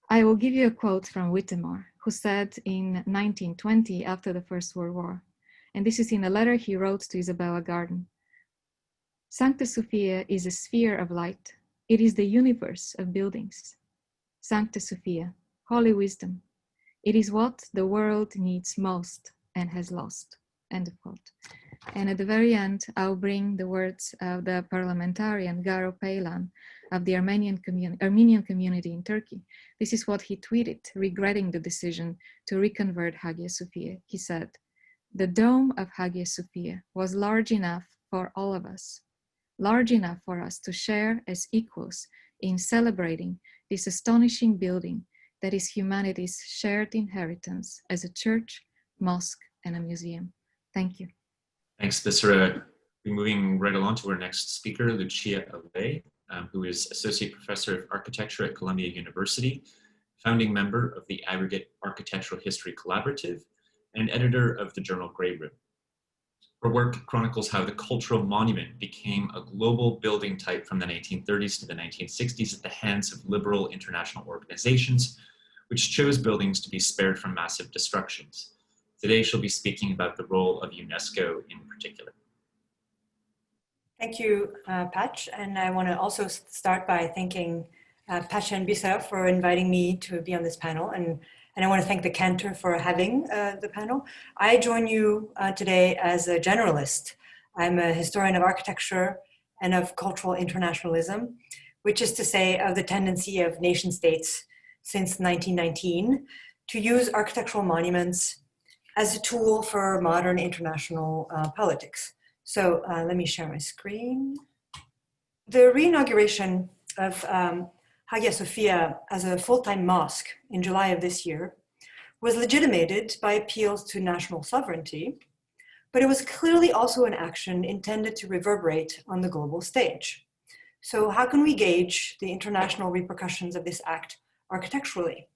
I will give you a quote from Whittemore, who said in 1920, after the First World War, and this is in a letter he wrote to Isabella Garden, Sancta Sophia is a sphere of light. It is the universe of buildings. Sancta Sophia, holy wisdom. It is what the world needs most and has lost, end of quote. And at the very end, I'll bring the words of the parliamentarian Garo Paylan of the Armenian community in Turkey. This is what he tweeted, regretting the decision to reconvert Hagia Sophia. He said, the dome of Hagia Sophia was large enough for all of us, large enough for us to share as equals in celebrating this astonishing building that is humanity's shared inheritance as a church, mosque, and a museum. Thank you. Thanks, Bisera. We're moving right along to our next speaker, Lucia Ale, who is Associate Professor of Architecture at Columbia University, founding member of the Aggregate Architectural History Collaborative, and editor of the journal Grey Room. Her work chronicles how the cultural monument became a global building type from the 1930s to the 1960s at the hands of liberal international organizations, which chose buildings to be spared from massive destructions. Today, she'll be speaking about the role of UNESCO in particular. Thank you, Patch. And I want to also start by thanking Patch and Bisera for inviting me to be on this panel. And I want to thank the Cantor for having the panel. I join you today as a generalist. I'm a historian of architecture and of cultural internationalism, which is to say of the tendency of nation states since 1919 to use architectural monuments as a tool for modern international politics. So let me share my screen. The re-inauguration of Hagia Sophia as a full-time mosque in July of this year was legitimated by appeals to national sovereignty, but it was clearly also an action intended to reverberate on the global stage. So how can we gauge the international repercussions of this act architecturally?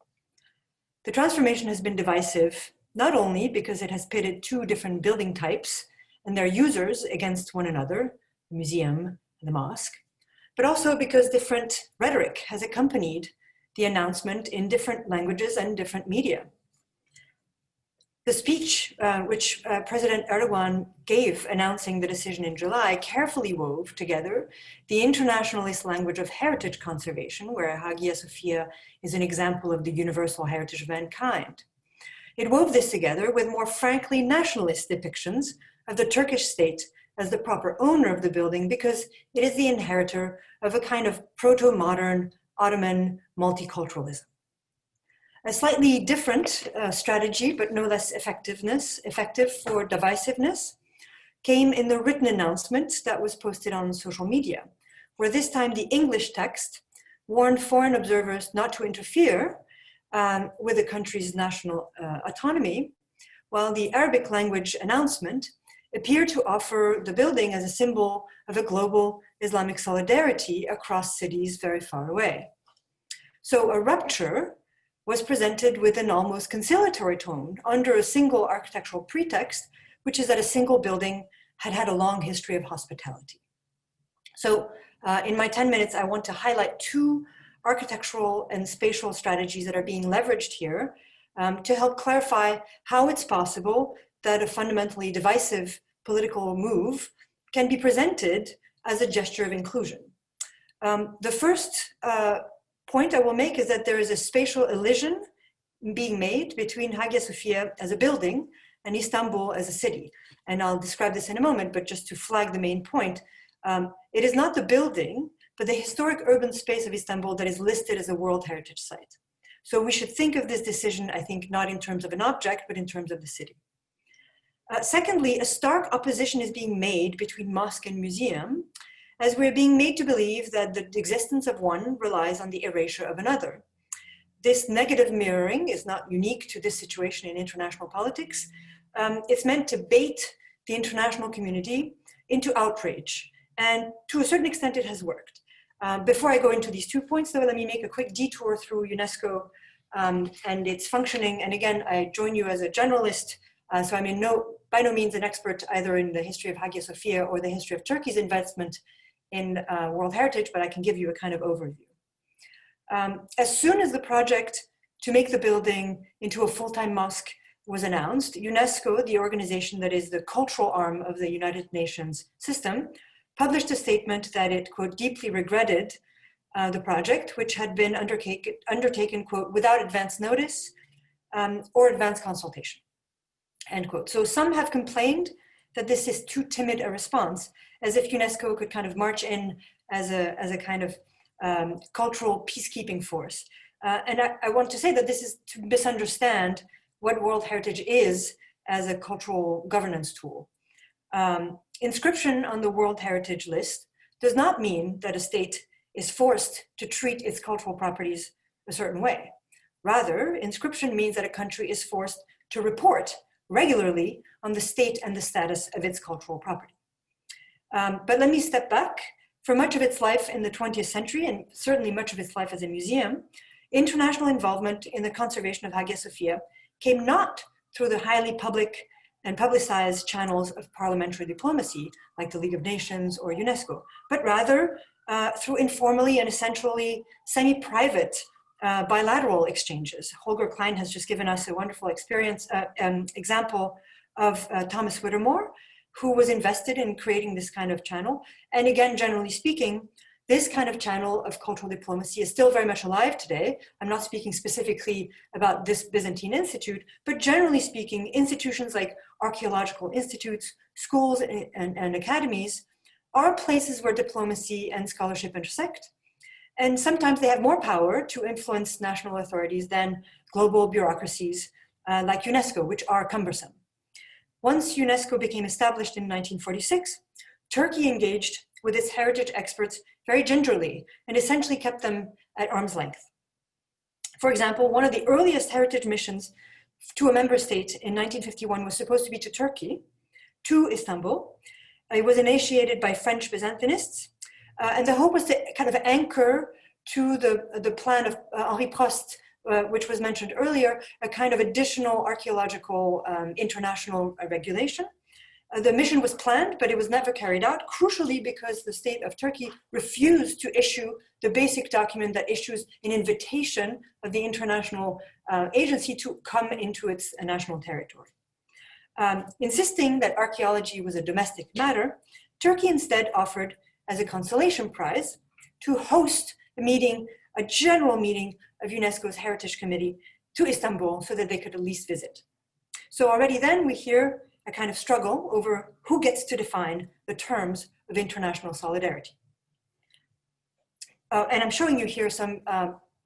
The transformation has been divisive, not only because it has pitted two different building types and their users against one another, the museum and the mosque, but also because different rhetoric has accompanied the announcement in different languages and different media. The speech which President Erdogan gave announcing the decision in July carefully wove together the internationalist language of heritage conservation, where Hagia Sophia is an example of the universal heritage of mankind. It wove this together with more frankly nationalist depictions of the Turkish state as the proper owner of the building because it is the inheritor of a kind of proto-modern Ottoman multiculturalism. A slightly different strategy, but no less effective for divisiveness, came in the written announcement that was posted on social media, where this time the English text warned foreign observers not to interfere with the country's national autonomy, while the Arabic language announcement appeared to offer the building as a symbol of a global Islamic solidarity across cities very far away. So a rupture was presented with an almost conciliatory tone under a single architectural pretext, which is that a single building had had a long history of hospitality. So in my 10 minutes, I want to highlight two architectural and spatial strategies that are being leveraged here to help clarify how it's possible that a fundamentally divisive political move can be presented as a gesture of inclusion. The first point I will make is that there is a spatial elision being made between Hagia Sophia as a building and Istanbul as a city. And I'll describe this in a moment, but just to flag the main point, it is not the building, but the historic urban space of Istanbul that is listed as a World Heritage Site. So we should think of this decision, I think, not in terms of an object, but in terms of the city. Secondly, a stark opposition is being made between mosque and museum, as we're being made to believe that the existence of one relies on the erasure of another. This negative mirroring is not unique to this situation in international politics. It's meant to bait the international community into outrage. And to a certain extent, it has worked. Before I go into these 2 points, though, let me make a quick detour through UNESCO and its functioning. And again, I join you as a generalist, so I'm by no means an expert either in the history of Hagia Sophia or the history of Turkey's investment in World Heritage, but I can give you a kind of overview. As soon as the project to make the building into a full-time mosque was announced, UNESCO, the organization that is the cultural arm of the United Nations system, published a statement that it, quote, deeply regretted the project, which had been undertaken, quote, without advance notice or advance consultation, end quote. So some have complained that this is too timid a response, as if UNESCO could kind of march in as a kind of cultural peacekeeping force. And I want to say that this is to misunderstand what World Heritage is as a cultural governance tool. Inscription on the World Heritage list does not mean that a state is forced to treat its cultural properties a certain way. Rather, inscription means that a country is forced to report regularly on the state and the status of its cultural property. But let me step back. For much of its life in the 20th century, and certainly much of its life as a museum, international involvement in the conservation of Hagia Sophia came not through the highly public and publicized channels of parliamentary diplomacy, like the League of Nations or UNESCO, but rather through informally and essentially semi-private bilateral exchanges. Holger Klein has just given us a wonderful example of Thomas Whittemore, who was invested in creating this kind of channel. And again, generally speaking, this kind of channel of cultural diplomacy is still very much alive today. I'm not speaking specifically about this Byzantine institute, but generally speaking, institutions like archaeological institutes, schools, and academies are places where diplomacy and scholarship intersect. And sometimes they have more power to influence national authorities than global bureaucracies like UNESCO, which are cumbersome. Once UNESCO became established in 1946, Turkey engaged with its heritage experts very gingerly and essentially kept them at arm's length. For example, one of the earliest heritage missions to a member state in 1951 was supposed to be to Turkey, to Istanbul. It was initiated by French Byzantinists, and the hope was to kind of anchor to the plan of Henri Prost, which was mentioned earlier, a kind of additional archaeological international regulation. The mission was planned, but it was never carried out, crucially because the state of Turkey refused to issue the basic document that issues an invitation of the international agency to come into its national territory. Insisting that archaeology was a domestic matter, Turkey instead offered as a consolation prize to host a meeting, a general meeting of UNESCO's Heritage Committee to Istanbul so that they could at least visit. So already then we hear a kind of struggle over who gets to define the terms of international solidarity. And I'm showing you here some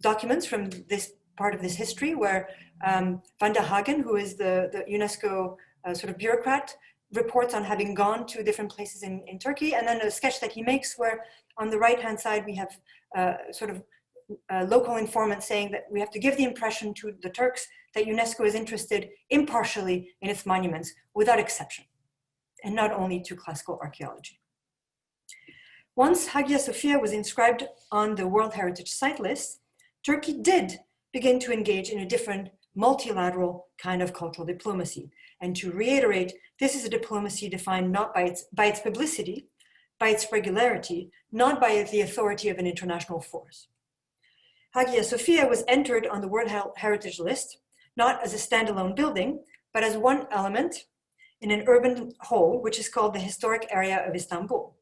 documents from this part of this history where Van der Hagen, who is the UNESCO sort of bureaucrat, reports on having gone to different places in Turkey, and then a sketch that he makes where on the right-hand side we have sort of local informants saying that we have to give the impression to the Turks that UNESCO is interested impartially in its monuments without exception, and not only to classical archaeology. Once Hagia Sophia was inscribed on the World Heritage Site list, Turkey did begin to engage in a different multilateral kind of cultural diplomacy. And to reiterate, this is a diplomacy defined not by its publicity, by its regularity, not by the authority of an international force. Hagia Sophia was entered on the World Heritage List, not as a standalone building, but as one element in an urban whole, which is called the historic area of Istanbul.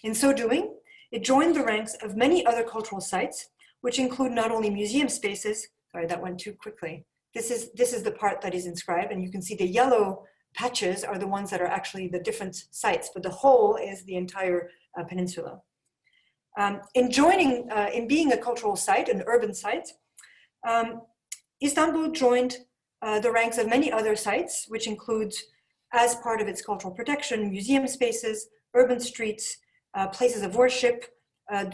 In so doing, it joined the ranks of many other cultural sites, which include not only museum spaces, sorry, that went too quickly. This is the part that is inscribed, and you can see the yellow patches are the ones that are actually the different sites, but the whole is the entire peninsula. In being a cultural site, an urban site, Istanbul joined the ranks of many other sites, which includes, as part of its cultural protection, museum spaces, urban streets, places of worship,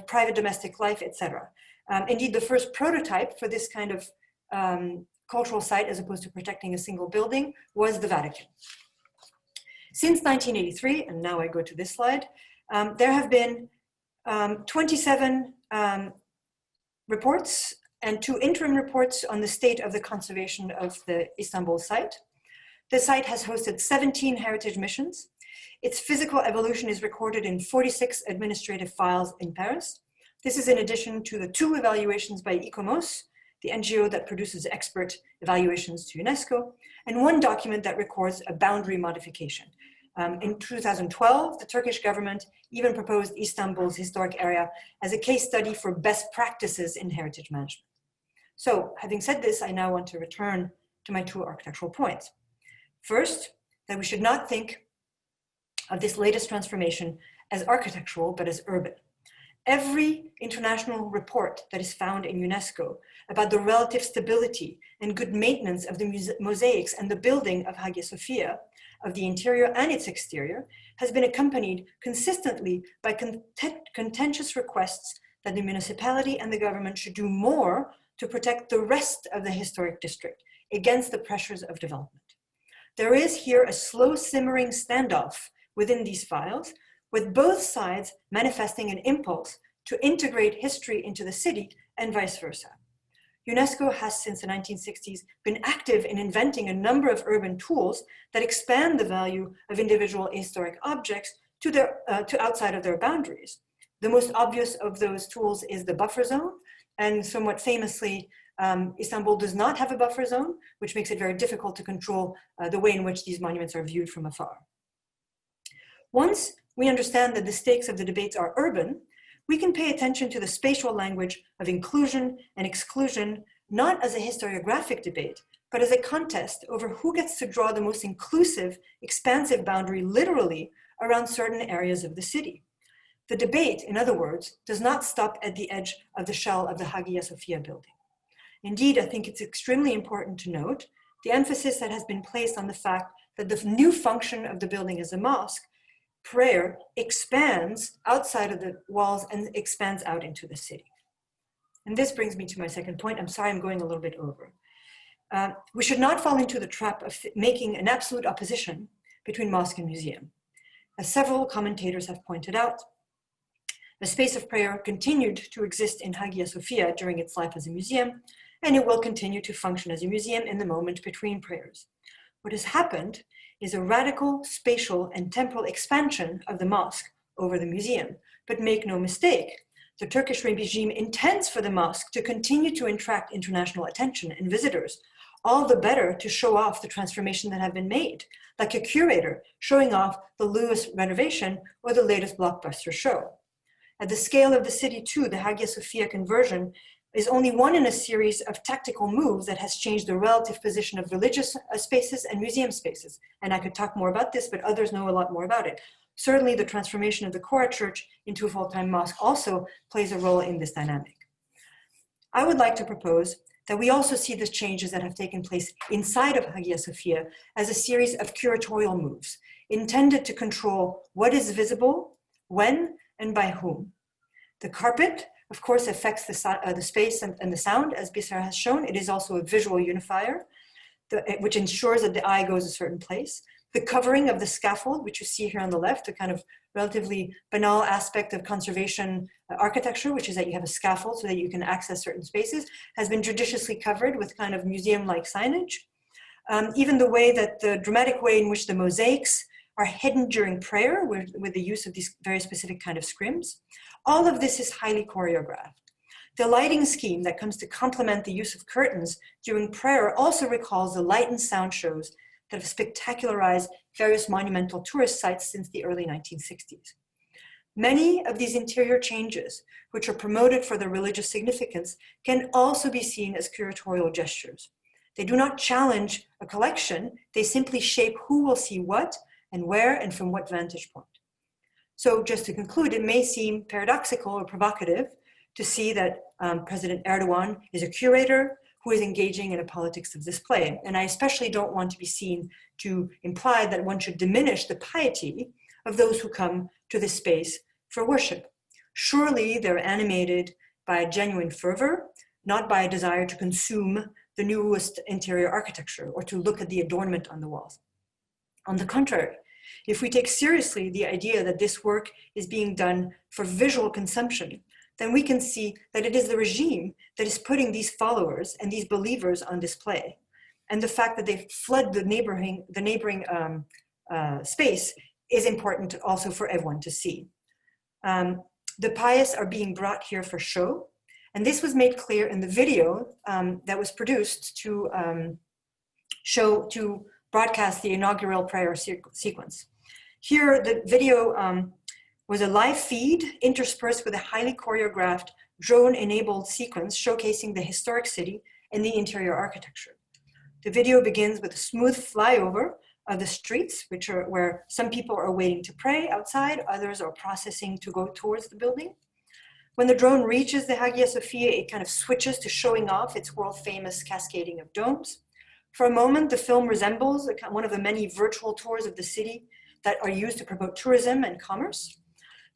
private domestic life, etc. Indeed, the first prototype for this kind of cultural site, as opposed to protecting a single building, was the Vatican. Since 1983, and now I go to this slide, there have been 27 reports and 2 interim reports on the state of the conservation of the Istanbul site. The site has hosted 17 heritage missions. Its physical evolution is recorded in 46 administrative files in Paris. This is in addition to the 2 evaluations by ICOMOS, the NGO that produces expert evaluations to UNESCO, and 1 document that records a boundary modification. In 2012, the Turkish government even proposed Istanbul's historic area as a case study for best practices in heritage management. So, having said this, I now want to return to my 2 architectural points. First, that we should not think of this latest transformation as architectural, but as urban. Every international report that is found in UNESCO about the relative stability and good maintenance of the mosaics and the building of Hagia Sophia, of the interior and its exterior, has been accompanied consistently by contentious requests that the municipality and the government should do more to protect the rest of the historic district against the pressures of development. There is here a slow simmering standoff within these files, with both sides manifesting an impulse to integrate history into the city and vice versa. UNESCO has since the 1960s been active in inventing a number of urban tools that expand the value of individual historic objects to outside of their boundaries. The most obvious of those tools is the buffer zone, and somewhat famously, Istanbul does not have a buffer zone, which makes it very difficult to control the way in which these monuments are viewed from afar. Once we understand that the stakes of the debates are urban, we can pay attention to the spatial language of inclusion and exclusion, not as a historiographic debate, but as a contest over who gets to draw the most inclusive, expansive boundary literally around certain areas of the city. The debate, in other words, does not stop at the edge of the shell of the Hagia Sophia building. Indeed, I think it's extremely important to note the emphasis that has been placed on the fact that the new function of the building as a mosque, prayer, expands outside of the walls and expands out into the city. And this brings me to my second point. I'm sorry, I'm going a little bit over. We should not fall into the trap of making an absolute opposition between mosque and museum. As several commentators have pointed out, the space of prayer continued to exist in Hagia Sophia during its life as a museum, and it will continue to function as a museum in the moment between prayers. What has happened is a radical spatial and temporal expansion of the mosque over the museum. But make no mistake, the Turkish regime intends for the mosque to continue to attract international attention and visitors, all the better to show off the transformation that have been made, like a curator showing off the Lewis renovation or the latest blockbuster show. At the scale of the city too, the Hagia Sophia conversion is only one in a series of tactical moves that has changed the relative position of religious spaces and museum spaces. And I could talk more about this, but others know a lot more about it. Certainly the transformation of the Kora Church into a full-time mosque also plays a role in this dynamic. I would like to propose that we also see the changes that have taken place inside of Hagia Sophia as a series of curatorial moves intended to control what is visible, when, and by whom. The carpet, of course, affects the space and the sound, as Bisar has shown. It is also a visual unifier, which ensures that the eye goes a certain place. The covering of the scaffold, which you see here on the left, a kind of relatively banal aspect of conservation architecture, which is that you have a scaffold so that you can access certain spaces, has been judiciously covered with kind of museum-like signage. Even the way that the dramatic way in which the mosaics are hidden during prayer with the use of these very specific kind of scrims. All of this is highly choreographed. The lighting scheme that comes to complement the use of curtains during prayer also recalls the light and sound shows that have spectacularized various monumental tourist sites since the early 1960s. Many of these interior changes, which are promoted for their religious significance, can also be seen as curatorial gestures. They do not challenge a collection, they simply shape who will see what and where and from what vantage point. So just to conclude, it may seem paradoxical or provocative to see that President Erdogan is a curator who is engaging in a politics of display. And I especially don't want to be seen to imply that one should diminish the piety of those who come to this space for worship. Surely they're animated by a genuine fervor, not by a desire to consume the newest interior architecture or to look at the adornment on the walls. On the contrary, if we take seriously the idea that this work is being done for visual consumption, then we can see that it is the regime that is putting these followers and these believers on display. And the fact that they've fled the neighboring space is important also for everyone to see. The pious are being brought here for show. And this was made clear in the video that was produced to broadcast the inaugural prayer sequence. Here, the video was a live feed interspersed with a highly choreographed drone-enabled sequence showcasing the historic city and the interior architecture. The video begins with a smooth flyover of the streets, which are where some people are waiting to pray outside, others are processing to go towards the building. When the drone reaches the Hagia Sophia, it kind of switches to showing off its world-famous cascading of domes. For a moment, the film resembles one of the many virtual tours of the city that are used to promote tourism and commerce.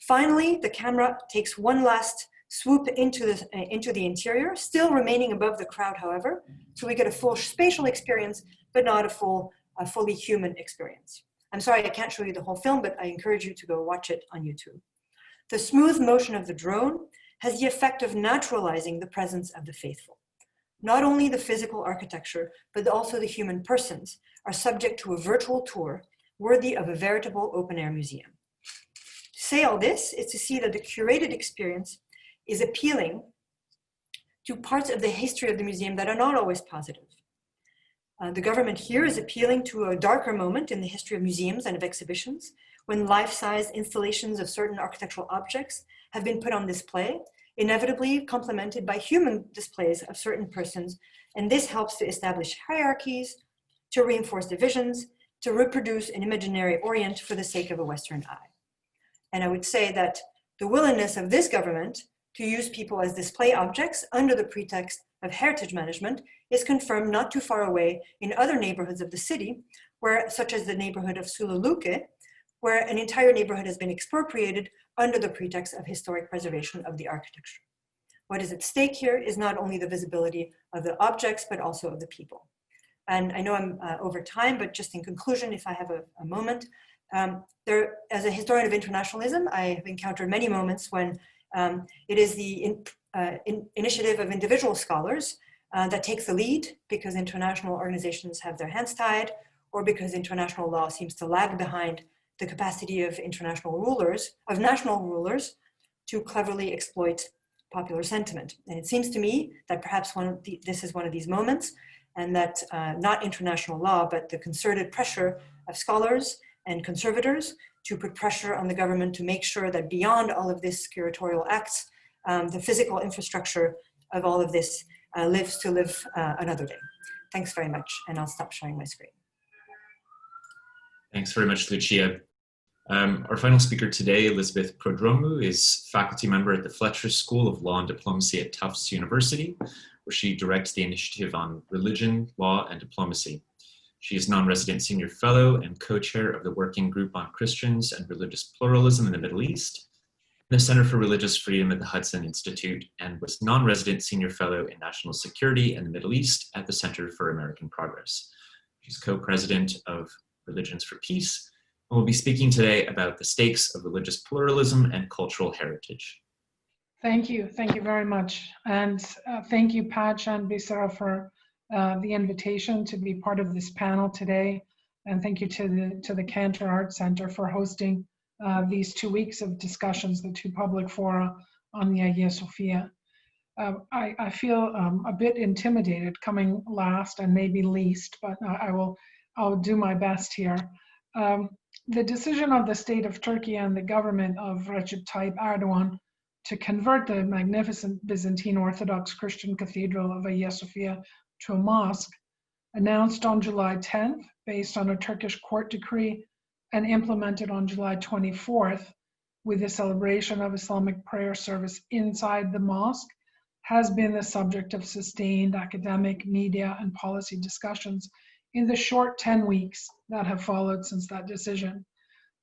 Finally, the camera takes one last swoop into the interior, still remaining above the crowd, however, so we get a full spatial experience, but not a fully human experience. I'm sorry, I can't show you the whole film, but I encourage you to go watch it on YouTube. The smooth motion of the drone has the effect of naturalizing the presence of the faithful. Not only the physical architecture, but also the human persons are subject to a virtual tour worthy of a veritable open-air museum. To say all this is to see that the curated experience is appealing to parts of the history of the museum that are not always positive. The government here is appealing to a darker moment in the history of museums and of exhibitions, when life-size installations of certain architectural objects have been put on display, inevitably complemented by human displays of certain persons, and this helps to establish hierarchies, to reinforce divisions, to reproduce an imaginary orient for the sake of a Western eye. And I would say that the willingness of this government to use people as display objects under the pretext of heritage management is confirmed not too far away in other neighborhoods of the city, where, such as the neighborhood of Sululuke, where an entire neighborhood has been expropriated under the pretext of historic preservation of the architecture. What is at stake here is not only the visibility of the objects, but also of the people. And I know I'm over time, but just in conclusion, if I have a moment, as a historian of internationalism, I have encountered many moments when it is the initiative of individual scholars that takes the lead because international organizations have their hands tied, or because international law seems to lag behind the capacity of international rulers, of national rulers, to cleverly exploit popular sentiment. And it seems to me that perhaps this is one of these moments, and that not international law, but the concerted pressure of scholars and conservators to put pressure on the government to make sure that beyond all of these curatorial acts, the physical infrastructure of all of this lives to live another day. Thanks very much, and I'll stop sharing my screen. Thanks very much, Lucia. Our final speaker today, Elizabeth Prodromeu, is faculty member at the Fletcher School of Law and Diplomacy at Tufts University, where she directs the initiative on religion, law, and diplomacy. She is non-resident senior fellow and co-chair of the Working Group on Christians and Religious Pluralism in the Middle East, the Center for Religious Freedom at the Hudson Institute, and was non-resident senior fellow in National Security and the Middle East at the Center for American Progress. She's co-president of Religions for Peace, and will be speaking today about the stakes of religious pluralism and cultural heritage. Thank you very much. And thank you, Patch and Bisera, for the invitation to be part of this panel today. And thank you to the Cantor Arts Center for hosting these 2 weeks of discussions, the 2 public fora on the Hagia Sophia. I feel a bit intimidated coming last and maybe least, but I'll do my best here. The decision of the state of Turkey and the government of Recep Tayyip Erdogan to convert the magnificent Byzantine Orthodox Christian cathedral of Hagia Sophia to a mosque, announced on July 10th, based on a Turkish court decree, and implemented on July 24th, with the celebration of Islamic prayer service inside the mosque, has been the subject of sustained academic, media, and policy discussions in the short 10 weeks that have followed since that decision.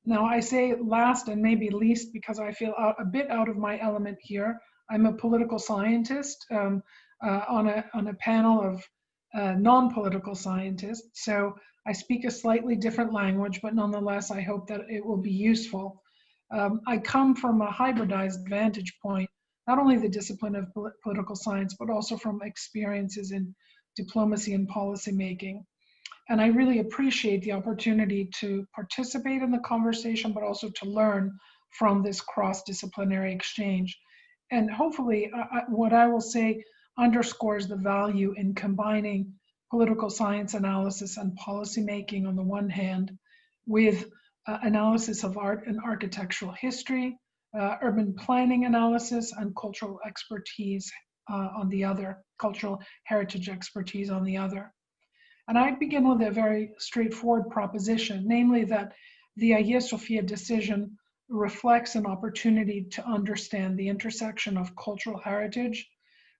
Now, I say last and maybe least because I feel a bit out of my element here. I'm a political scientist on a panel of non-political scientists, so I speak a slightly different language, but nonetheless, I hope that it will be useful. I come from a hybridized vantage point, not only the discipline of political science, but also from experiences in diplomacy and policy making. And I really appreciate the opportunity to participate in the conversation, but also to learn from this cross-disciplinary exchange. And hopefully, what I will say underscores the value in combining political science analysis and policy making on the one hand, with analysis of art and architectural history, urban planning analysis, and cultural expertise on the other, cultural heritage expertise on the other. And I begin with a very straightforward proposition, namely that the Hagia Sophia decision reflects an opportunity to understand the intersection of cultural heritage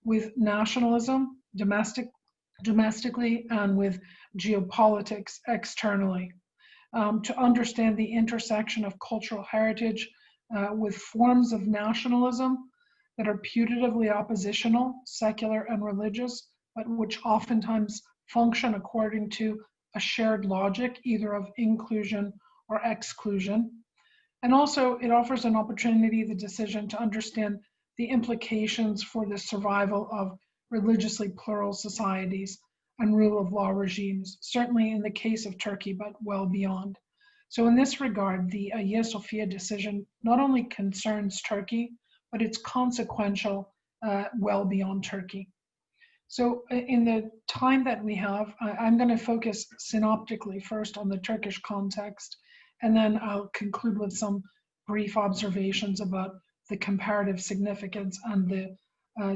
with nationalism domestically and with geopolitics externally. To understand the intersection of cultural heritage with forms of nationalism that are putatively oppositional, secular and religious, but which oftentimes function according to a shared logic, either of inclusion or exclusion. And also it offers an opportunity, the decision, to understand the implications for the survival of religiously plural societies and rule of law regimes, certainly in the case of Turkey, but well beyond. So in this regard, the Hagia Sophia decision not only concerns Turkey, but it's consequential well beyond Turkey. So in the time that we have, I'm going to focus synoptically first on the Turkish context, and then I'll conclude with some brief observations about the comparative significance and the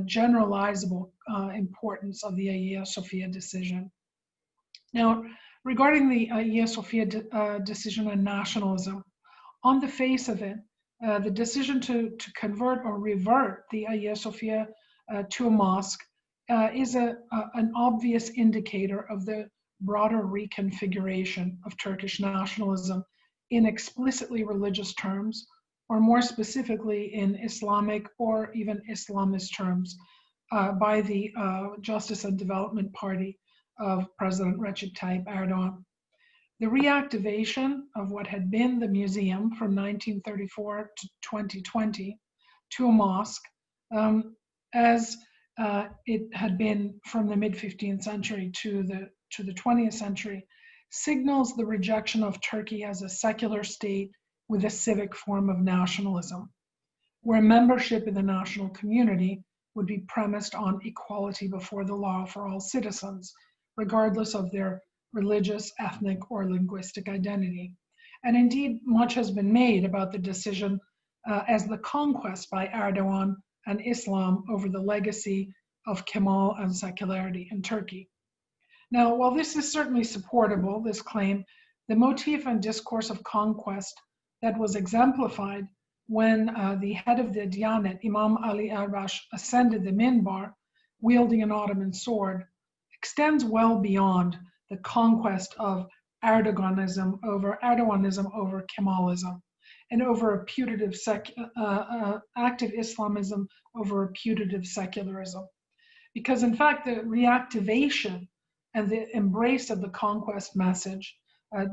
generalizable importance of the Hagia Sophia decision. Now, regarding the Hagia Sophia decision on nationalism, on the face of it, the decision to convert or revert the Hagia Sophia to a mosque is an obvious indicator of the broader reconfiguration of Turkish nationalism in explicitly religious terms, or more specifically in Islamic or even Islamist terms, by the Justice and Development Party of President Recep Tayyip Erdogan. The reactivation of what had been the museum from 1934 to 2020 to a mosque, as it had been from the mid-15th century to the 20th century, signals the rejection of Turkey as a secular state with a civic form of nationalism, where membership in the national community would be premised on equality before the law for all citizens, regardless of their religious, ethnic, or linguistic identity. And indeed, much has been made about the decision as the conquest by Erdogan and Islam over the legacy of Kemal and secularity in Turkey. Now, while this is certainly supportable, this claim, the motif and discourse of conquest that was exemplified when the head of the Diyanet, Imam Ali Erbash, ascended the minbar, wielding an Ottoman sword, extends well beyond the conquest of Erdoganism over Kemalism, and over a putative active Islamism over a putative secularism. Because in fact, the reactivation and the embrace of the conquest message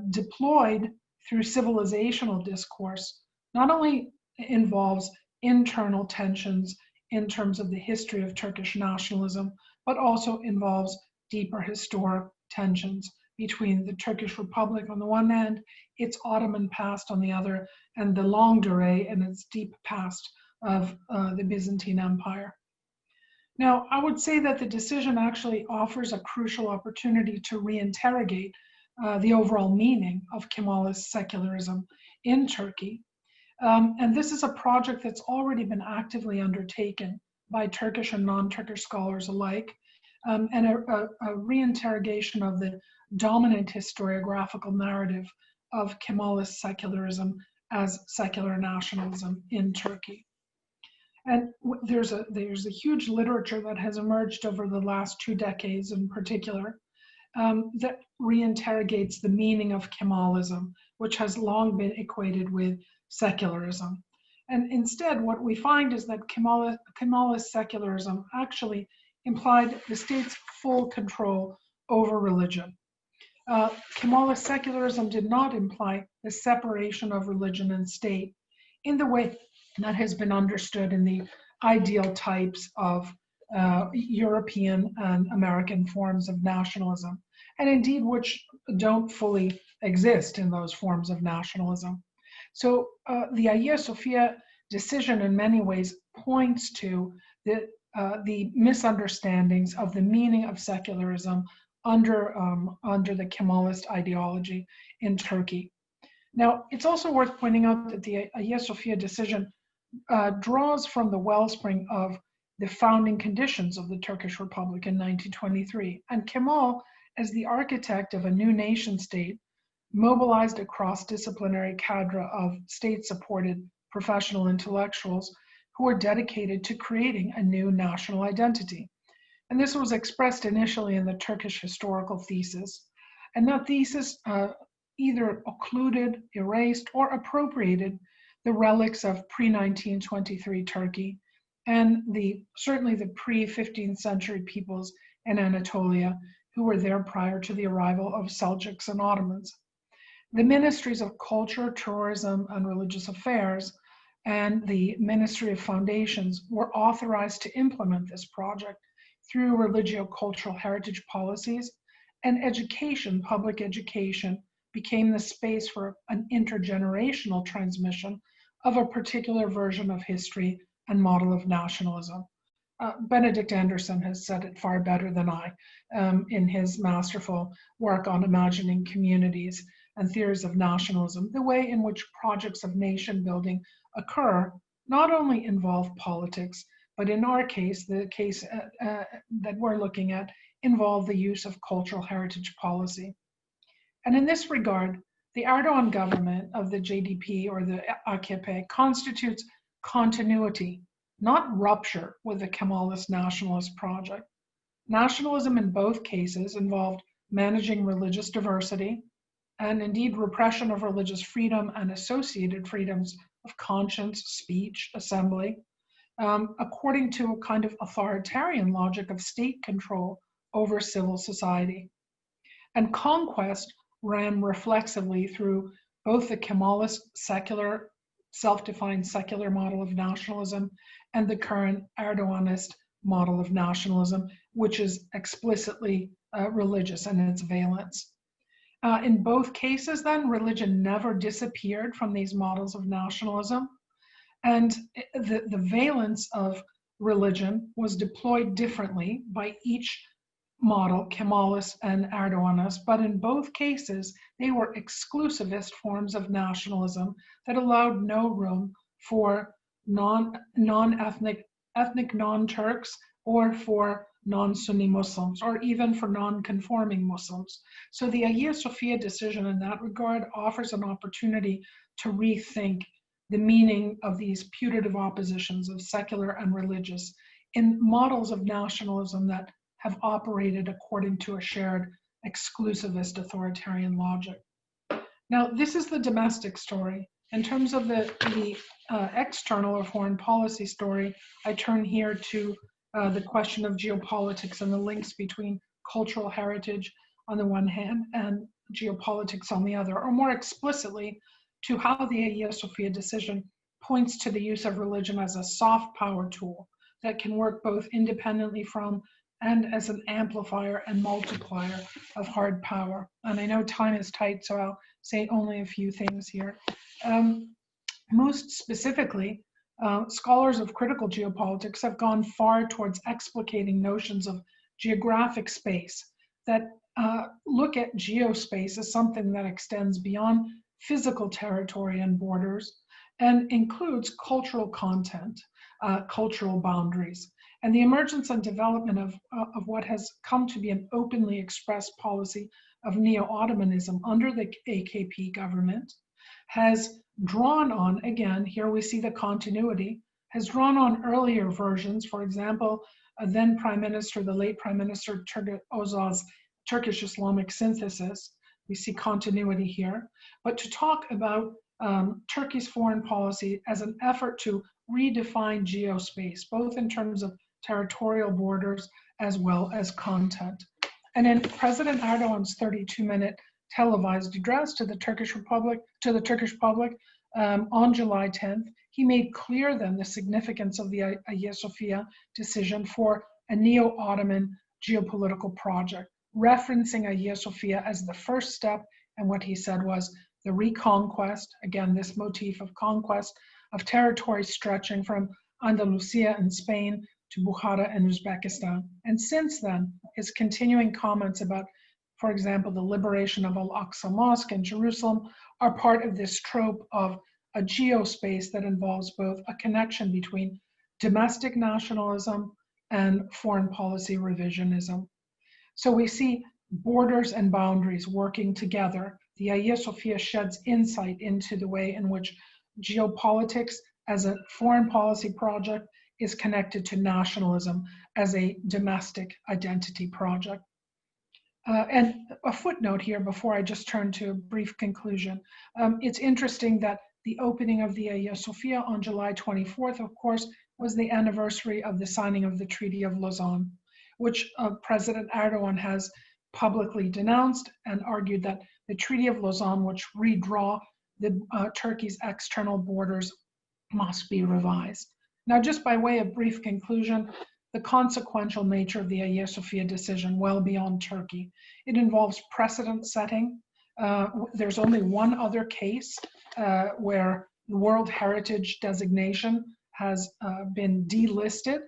deployed through civilizational discourse not only involves internal tensions in terms of the history of Turkish nationalism, but also involves deeper historic tensions between the Turkish Republic on the one hand, its Ottoman past on the other, and the longue durée and its deep past of the Byzantine Empire. Now, I would say that the decision actually offers a crucial opportunity to reinterrogate the overall meaning of Kemalist secularism in Turkey. And this is a project that's already been actively undertaken by Turkish and non-Turkish scholars alike, and a reinterrogation of the dominant historiographical narrative of Kemalist secularism as secular nationalism in Turkey. And there's a huge literature that has emerged over the last 2 decades in particular that reinterrogates the meaning of Kemalism, which has long been equated with secularism. And instead, what we find is that Kemalist secularism actually implied the state's full control over religion. Kemalist secularism did not imply the separation of religion and state in the way that has been understood in the ideal types of European and American forms of nationalism, and indeed which don't fully exist in those forms of nationalism. So the Hagia Sophia decision in many ways points to the misunderstandings of the meaning of secularism under the Kemalist ideology in Turkey. Now, it's also worth pointing out that the Hagia Sophia decision draws from the wellspring of the founding conditions of the Turkish Republic in 1923. And Kemal, as the architect of a new nation state, mobilized a cross-disciplinary cadre of state-supported professional intellectuals who were dedicated to creating a new national identity. And this was expressed initially in the Turkish historical thesis. And that thesis either occluded, erased, or appropriated the relics of pre-1923 Turkey and certainly the pre-15th century peoples in Anatolia who were there prior to the arrival of Seljuks and Ottomans. The ministries of culture, tourism, and religious affairs and the Ministry of Foundations were authorized to implement this project through religio-cultural heritage policies, and education, public education, became the space for an intergenerational transmission of a particular version of history and model of nationalism. Benedict Anderson has said it far better than I in his masterful work on imagining communities and theories of nationalism. The way in which projects of nation building occur not only involve politics, but in our case, the case that we're looking at, involve the use of cultural heritage policy. And in this regard, the Erdogan government of the JDP or the AKP constitutes continuity, not rupture with the Kemalist nationalist project. Nationalism in both cases involved managing religious diversity and indeed repression of religious freedom and associated freedoms of conscience, speech, assembly, according to a kind of authoritarian logic of state control over civil society. And conquest ran reflexively through both the Kemalist secular, self-defined secular model of nationalism and the current Erdoganist model of nationalism, which is explicitly religious in its valence. In both cases, then, religion never disappeared from these models of nationalism, and the valence of religion was deployed differently by each model, Kemalist and Erdoganist, but in both cases, they were exclusivist forms of nationalism that allowed no room for ethnic non-Turks or for non-Sunni Muslims, or even for non-conforming Muslims. So the Hagia Sophia decision in that regard offers an opportunity to rethink the meaning of these putative oppositions of secular and religious in models of nationalism that have operated according to a shared exclusivist authoritarian logic. Now, this is the domestic story. In terms of the external or foreign policy story, I turn here to the question of geopolitics and the links between cultural heritage on the one hand and geopolitics on the other, or more explicitly, to how the Hagia Sophia decision points to the use of religion as a soft power tool that can work both independently from and as an amplifier and multiplier of hard power. And I know time is tight, so I'll say only a few things here. Most specifically, scholars of critical geopolitics have gone far towards explicating notions of geographic space that look at geospace as something that extends beyond physical territory and borders and includes cultural content, cultural boundaries. And the emergence and development of what has come to be an openly expressed policy of neo-Ottomanism under the AKP government has drawn on, again, here we see the continuity, has drawn on earlier versions. For example, then Prime Minister, the late Prime Minister Turgut Özal's Turkish Islamic synthesis. We see continuity here. But to talk about Turkey's foreign policy as an effort to redefine geospace, both in terms of territorial borders as well as content. And in President Erdogan's 32-minute televised address to the Turkish public on July 10th, he made clear then the significance of the Hagia Sophia decision for a neo-Ottoman geopolitical project, referencing Hagia Sophia as the first step, and what he said was the reconquest, again, this motif of conquest, of territory stretching from Andalusia in Spain to Bukhara and Uzbekistan. And since then, his continuing comments about, for example, the liberation of Al-Aqsa Mosque in Jerusalem are part of this trope of a geospace that involves both a connection between domestic nationalism and foreign policy revisionism. So we see borders and boundaries working together. The Hagia Sophia sheds insight into the way in which geopolitics as a foreign policy project is connected to nationalism as a domestic identity project. And a footnote here before I just turn to a brief conclusion. It's interesting that the opening of the Hagia Sophia on July 24th, of course, was the anniversary of the signing of the Treaty of Lausanne, which President Erdogan has publicly denounced and argued that the Treaty of Lausanne, which redraw the Turkey's external borders, must be revised. Now, just by way of brief conclusion, the consequential nature of the Hagia Sophia decision well beyond Turkey. It involves precedent setting. There's only one other case where the World Heritage designation has been delisted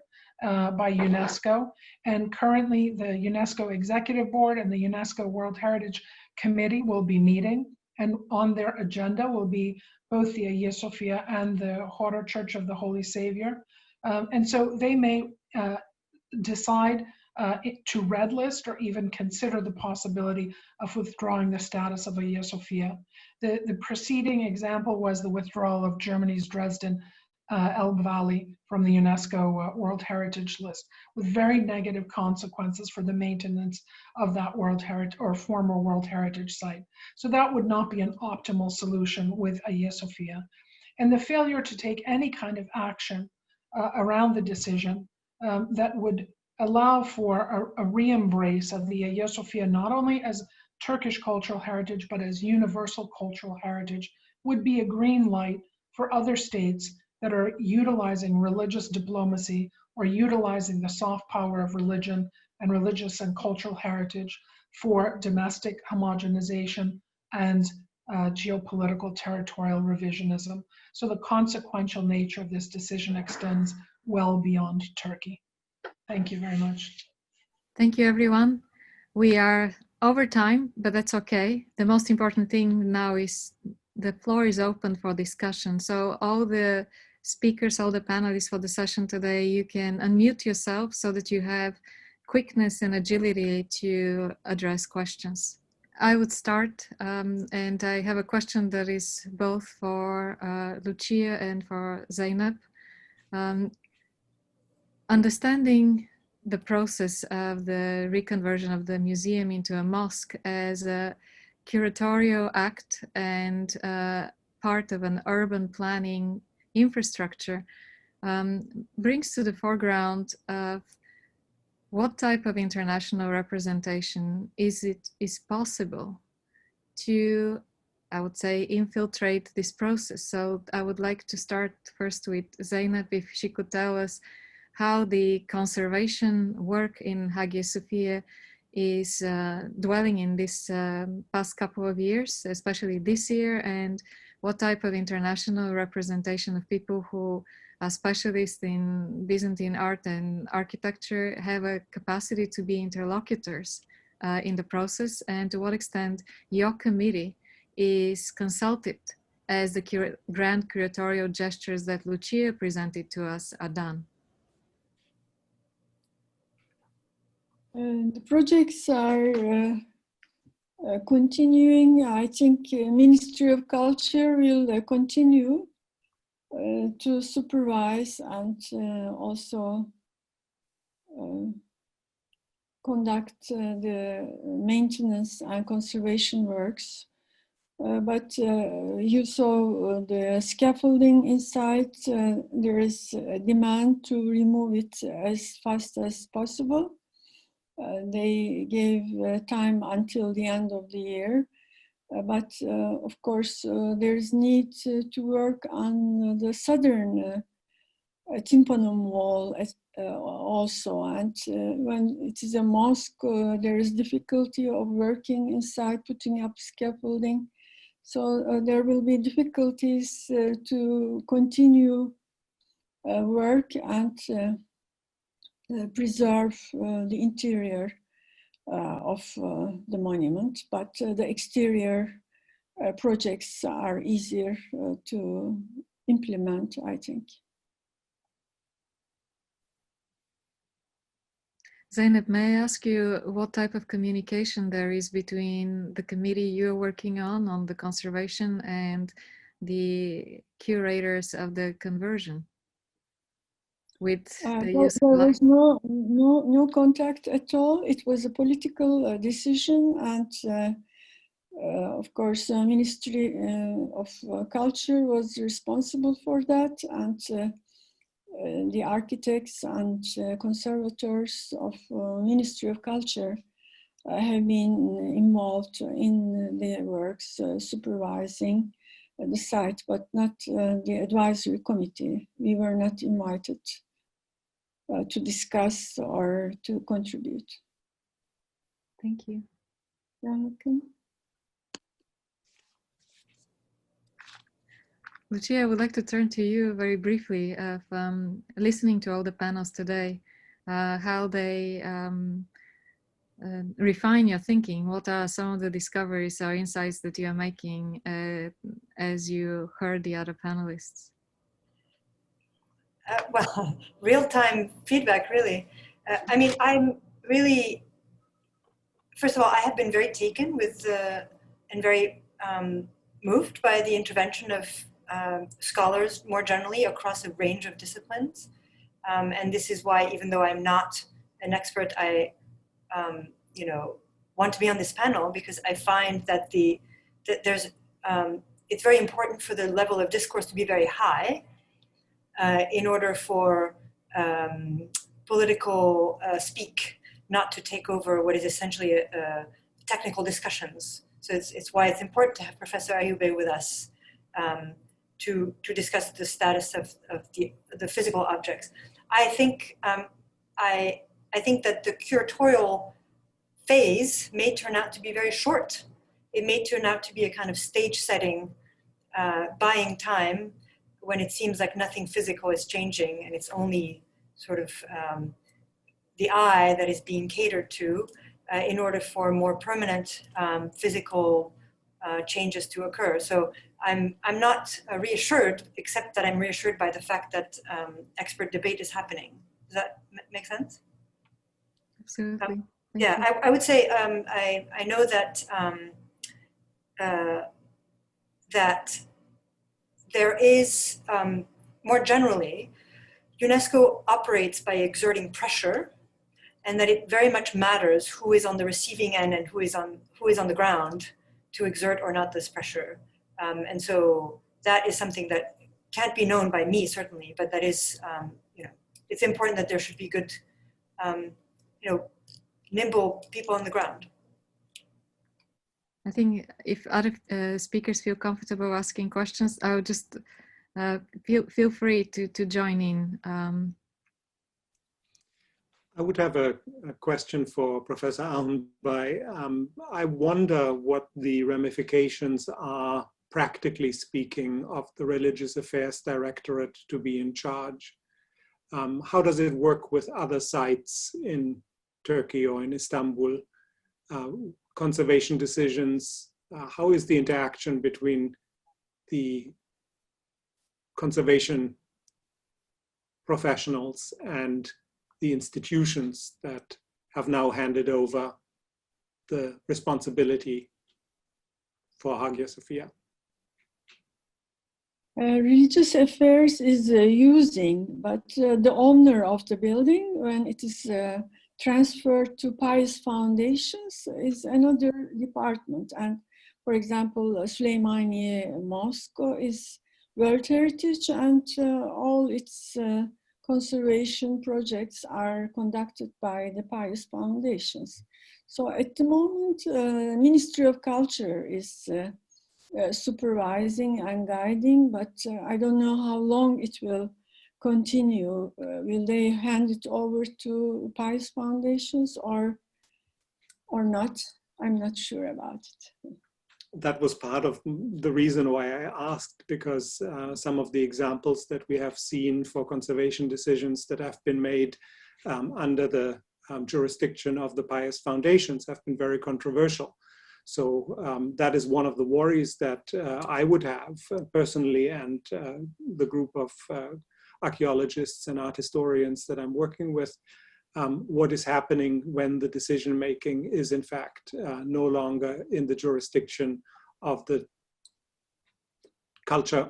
by UNESCO. And currently the UNESCO Executive Board and the UNESCO World Heritage Committee will be meeting, and on their agenda will be both the Hagia Sophia and the Horror Church of the Holy Savior. And so they may decide to red list or even consider the possibility of withdrawing the status of Hagia Sophia. The preceding example was the withdrawal of Germany's Dresden Elbe Valley from the UNESCO World Heritage List, with very negative consequences for the maintenance of that World Heritage or former World Heritage site. So that would not be an optimal solution with Hagia Sophia. And the failure to take any kind of action around the decision that would allow for a re-embrace of the Hagia Sophia, not only as Turkish cultural heritage, but as universal cultural heritage, would be a green light for other states that are utilizing religious diplomacy or utilizing the soft power of religion and religious and cultural heritage for domestic homogenization and geopolitical territorial revisionism. So the consequential nature of this decision extends well beyond Turkey. Thank you very much. Thank you, everyone. We are over time, but that's okay. The most important thing now is the floor is open for discussion. So all the speakers, all the panelists for the session today, you can unmute yourself so that you have quickness and agility to address questions. I would start, and I have a question that is both for Lucia and for Zeynep. Understanding the process of the reconversion of the museum into a mosque as a curatorial act and part of an urban planning infrastructure brings to the foreground of what type of international representation is possible to, I would say, infiltrate this process. So I would like to start first with Zeynep, if she could tell us how the conservation work in Hagia Sophia is dwelling in this past couple of years, especially this year, and what type of international representation of people who are specialists in Byzantine art and architecture have a capacity to be interlocutors in the process, and to what extent your committee is consulted as the grand curatorial gestures that Lucia presented to us are done. The projects are continuing. I think Ministry of Culture will continue to supervise and also conduct the maintenance and conservation works. But you saw the scaffolding inside. There is a demand to remove it as fast as possible. They gave time until the end of the year. But of course, there's need to work on the southern tympanum wall also. And when it is a mosque, there is difficulty of working inside, putting up scaffolding. So there will be difficulties to continue work and preserve the interior of the monument, but the exterior projects are easier to implement, I think. Zeynep, may I ask you what type of communication there is between the committee you're working on the conservation, and the curators of the conversion? With the use there was no contact at all. It was a political decision, and of course, the Ministry of Culture was responsible for that, and the architects and conservators of Ministry of Culture have been involved in the works, supervising the site, but not the advisory committee. We were not invited to discuss or to contribute. Thank you. You're welcome. Lucia, I would like to turn to you very briefly of listening to all the panels today, how they refine your thinking. What are some of the discoveries or insights that you are making as you heard the other panelists? Well, real-time feedback, really. I mean, I'm really, first of all, I have been very taken with and very moved by the intervention of scholars more generally across a range of disciplines. And this is why, even though I'm not an expert, I want to be on this panel, because I find that it's very important for the level of discourse to be very high in order for political speak not to take over what is essentially technical discussions. So it's why it's important to have Professor Ayube with us to discuss the status of the physical objects. I think that the curatorial phase may turn out to be very short. It may turn out to be a kind of stage setting, buying time when it seems like nothing physical is changing and it's only sort of the eye that is being catered to in order for more permanent physical changes to occur. So I'm not reassured, except that I'm reassured by the fact that expert debate is happening. Does that make sense? Absolutely. Yeah, I would say I know that that there is, more generally, UNESCO operates by exerting pressure, and that it very much matters who is on the receiving end and who is on the ground to exert or not this pressure. And so that is something that can't be known by me, certainly, but that is, it's important that there should be good, nimble people on the ground. I think if other speakers feel comfortable asking questions, I would just feel free to join in. I would have a question for Professor Allenby. I wonder what the ramifications are, practically speaking, of the Religious Affairs Directorate to be in charge. How does it work with other sites in Turkey or in Istanbul? Conservation decisions, how is the interaction between the conservation professionals and the institutions that have now handed over the responsibility for Hagia Sophia? Religious affairs is using, but the owner of the building, when it is transferred to pious foundations, is another department. And for example, Süleymaniye Mosque is World Heritage, and all its conservation projects are conducted by the pious foundations. So at the moment, Ministry of Culture is supervising and guiding, but I don't know how long it will continue. Will they hand it over to pious foundations or not? I'm not sure about it. That was part of the reason why I asked, because some of the examples that we have seen for conservation decisions that have been made under the jurisdiction of the pious foundations have been very controversial. So that is one of the worries that I would have personally, and the group of archaeologists and art historians that I'm working with. What is happening when the decision-making is in fact no longer in the jurisdiction of the culture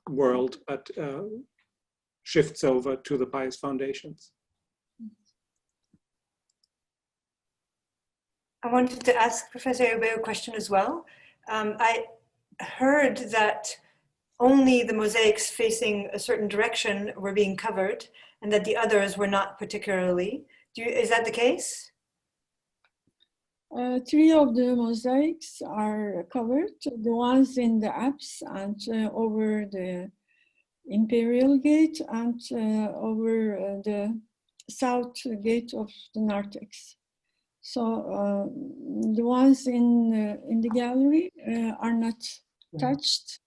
world, but shifts over to the pious foundations. I wanted to ask Professor Ayube a question as well. I heard that only the mosaics facing a certain direction were being covered, and that the others were not particularly. Is that the case? 3 of the mosaics are covered, the ones in the apse and over the Imperial Gate and over the south gate of the narthex. So the ones in the gallery are not touched,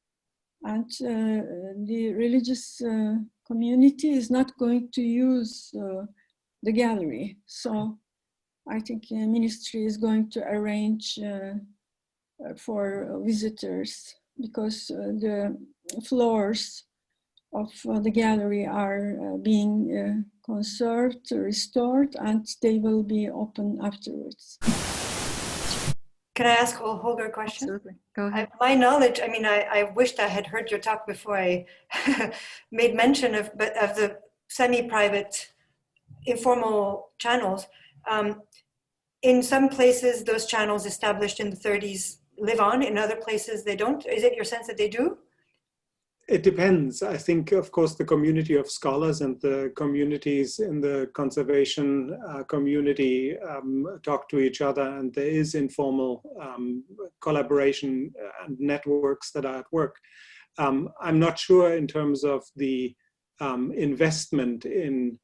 and the religious community is not going to use the gallery. So I think the ministry is going to arrange for visitors, because the floors of the gallery are being conserved, restored, and they will be open afterwards. Can I ask Holger a question? Absolutely. Go ahead. My knowledge, I mean, I wished I had heard your talk before I made mention of the semi-private informal channels. In some places, those channels established in the 30s live on. In other places, they don't. Is it your sense that they do? It depends. I think, of course, the community of scholars and the communities in the conservation community talk to each other, and there is informal collaboration and networks that are at work. I'm not sure in terms of the investment in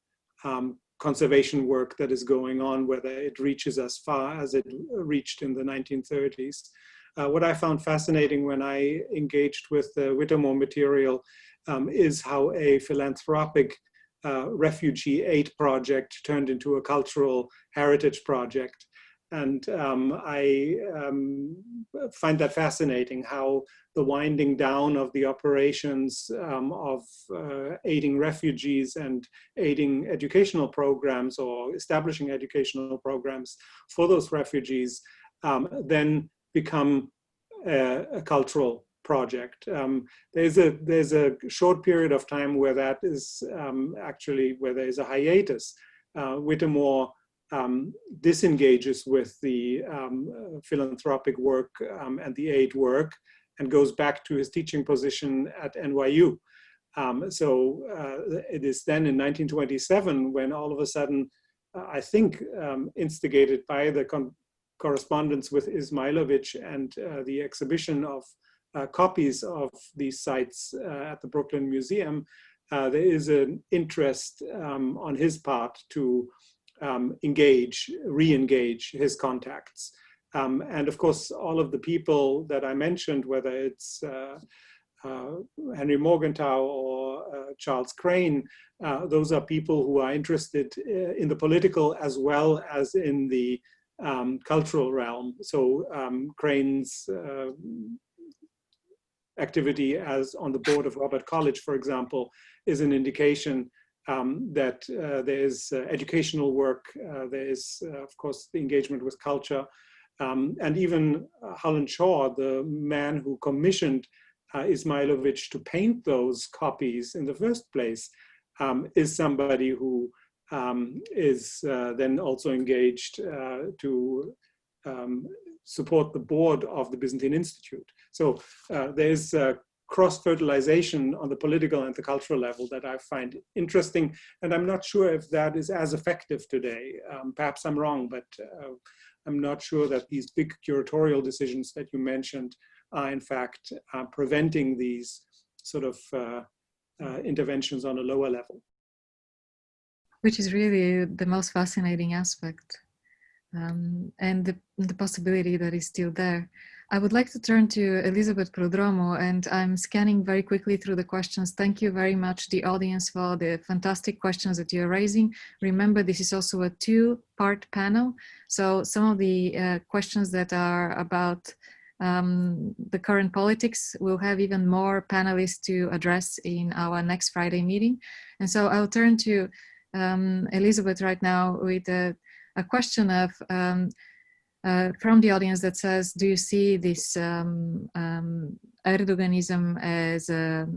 conservation work that is going on, whether it reaches as far as it reached in the 1930s. What I found fascinating when I engaged with the Whittemore material is how a philanthropic refugee aid project turned into a cultural heritage project. And I find that fascinating, how the winding down of the operations of aiding refugees and aiding educational programs or establishing educational programs for those refugees then become a cultural project. There's a short period of time where that is actually where there is a hiatus. Whittemore disengages with the philanthropic work and the aid work and goes back to his teaching position at NYU. So it is then in 1927 when all of a sudden, I think instigated by the correspondence with Ismailovich and the exhibition of copies of these sites at the Brooklyn Museum, there is an interest on his part to re-engage his contacts. And of course, all of the people that I mentioned, whether it's Henry Morgenthau or Charles Crane, those are people who are interested in the political as well as in the cultural realm. So Crane's activity as on the board of Robert College, for example, is an indication that there is educational work, there is, of course, the engagement with culture. And even Holland Shaw, the man who commissioned Ismailovich to paint those copies in the first place, is somebody who is then also engaged to support the board of the Byzantine Institute. So there's cross-fertilization on the political and the cultural level that I find interesting. And I'm not sure if that is as effective today. Perhaps I'm wrong, but I'm not sure that these big curatorial decisions that you mentioned are in fact preventing these sort of interventions on a lower level. Which is really the most fascinating aspect, and the possibility that is still there. I would like to turn to Elizabeth Prodromeu, and I'm scanning very quickly through the questions. Thank you very much, the audience, for the fantastic questions that you're raising. Remember, this is also a two-part panel. So some of the questions that are about the current politics, we'll have even more panelists to address in our next Friday meeting. And so I'll turn to Elizabeth right now with a question of from the audience that says, do you see this Erdoganism as a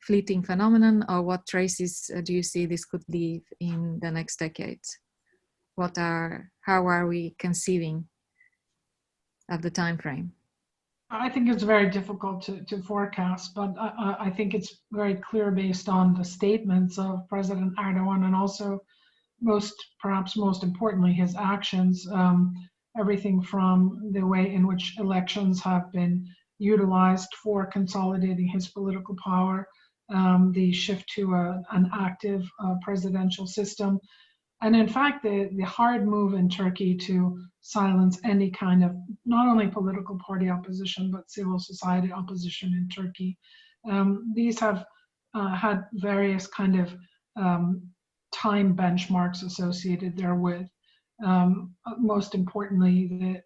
fleeting phenomenon, or what traces do you see this could leave in the next decades? How are we conceiving of the time frame? I think it's very difficult to forecast, but I think it's very clear based on the statements of President Erdogan and also perhaps most importantly, his actions. Everything from the way in which elections have been utilized for consolidating his political power, the shift to an active presidential system, and in fact, the hard move in Turkey to silence any kind of not only political party opposition, but civil society opposition in Turkey. These have had various kind of time benchmarks associated therewith. Most importantly, the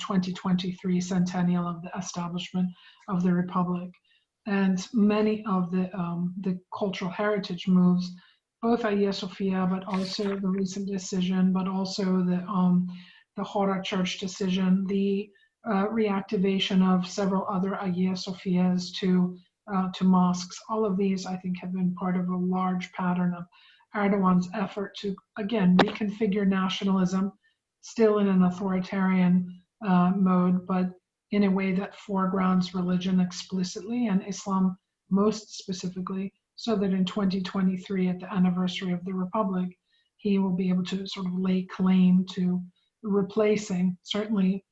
2023 centennial of the establishment of the Republic. And many of the cultural heritage moves, both Hagia Sophia, but also the recent decision, but also the the Hora Church decision, the reactivation of several other Hagia Sophias to mosques. All of these, I think, have been part of a large pattern of Erdogan's effort to, again, reconfigure nationalism, still in an authoritarian mode, but in a way that foregrounds religion explicitly and Islam most specifically, so that in 2023, at the anniversary of the Republic, he will be able to sort of lay claim to replacing, certainly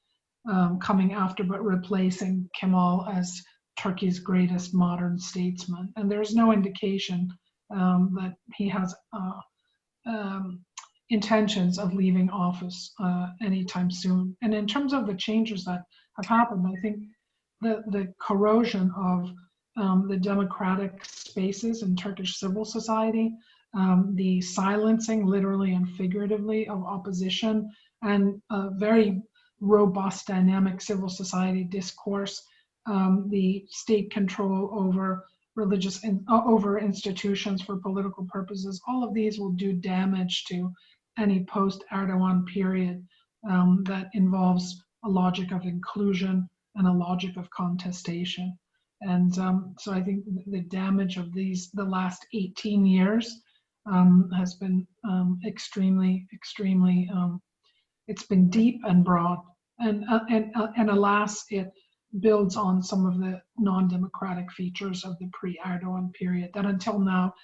coming after, but replacing Kemal as Turkey's greatest modern statesman. And there's no indication that he has intentions of leaving office anytime soon. And in terms of the changes that have happened, I think the corrosion of the democratic spaces in Turkish civil society, the silencing, literally and figuratively, of opposition, and a very robust, dynamic civil society discourse, the state control over religious over institutions for political purposes, all of these will do damage to any post-Erdogan period that involves a logic of inclusion and a logic of contestation. And so I think the damage of the last 18 years has been extremely, it's been deep and broad. And alas, it builds on some of the non-democratic features of the pre-Erdogan period that until now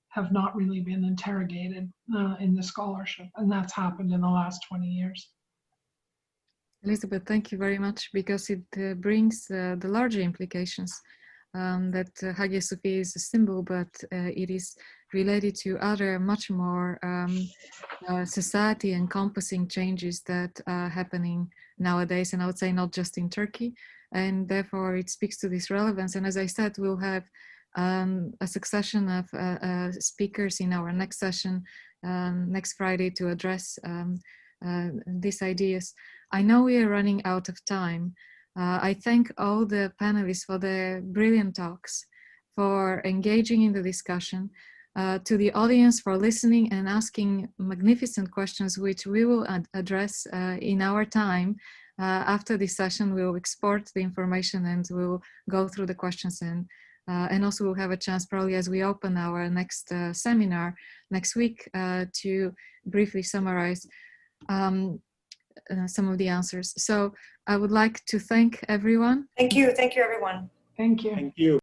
have not really been interrogated in the scholarship. And that's happened in the last 20 years. Elizabeth, thank you very much, because it brings the larger implications that Hagia Sophia is a symbol, but it is related to other much more society encompassing changes that are happening nowadays, and I would say not just in Turkey, and therefore it speaks to this relevance. And as I said, we'll have a succession of speakers in our next session next Friday to address these ideas. I know we are running out of time. I thank all the panelists for their brilliant talks, for engaging in the discussion, to the audience for listening and asking magnificent questions, which we will address in our time. After this session, we'll export the information and we'll go through the questions, and also we'll have a chance probably as we open our next seminar next week to briefly summarize some of the answers. So I would like to thank everyone. Thank you everyone. Thank you. Thank you.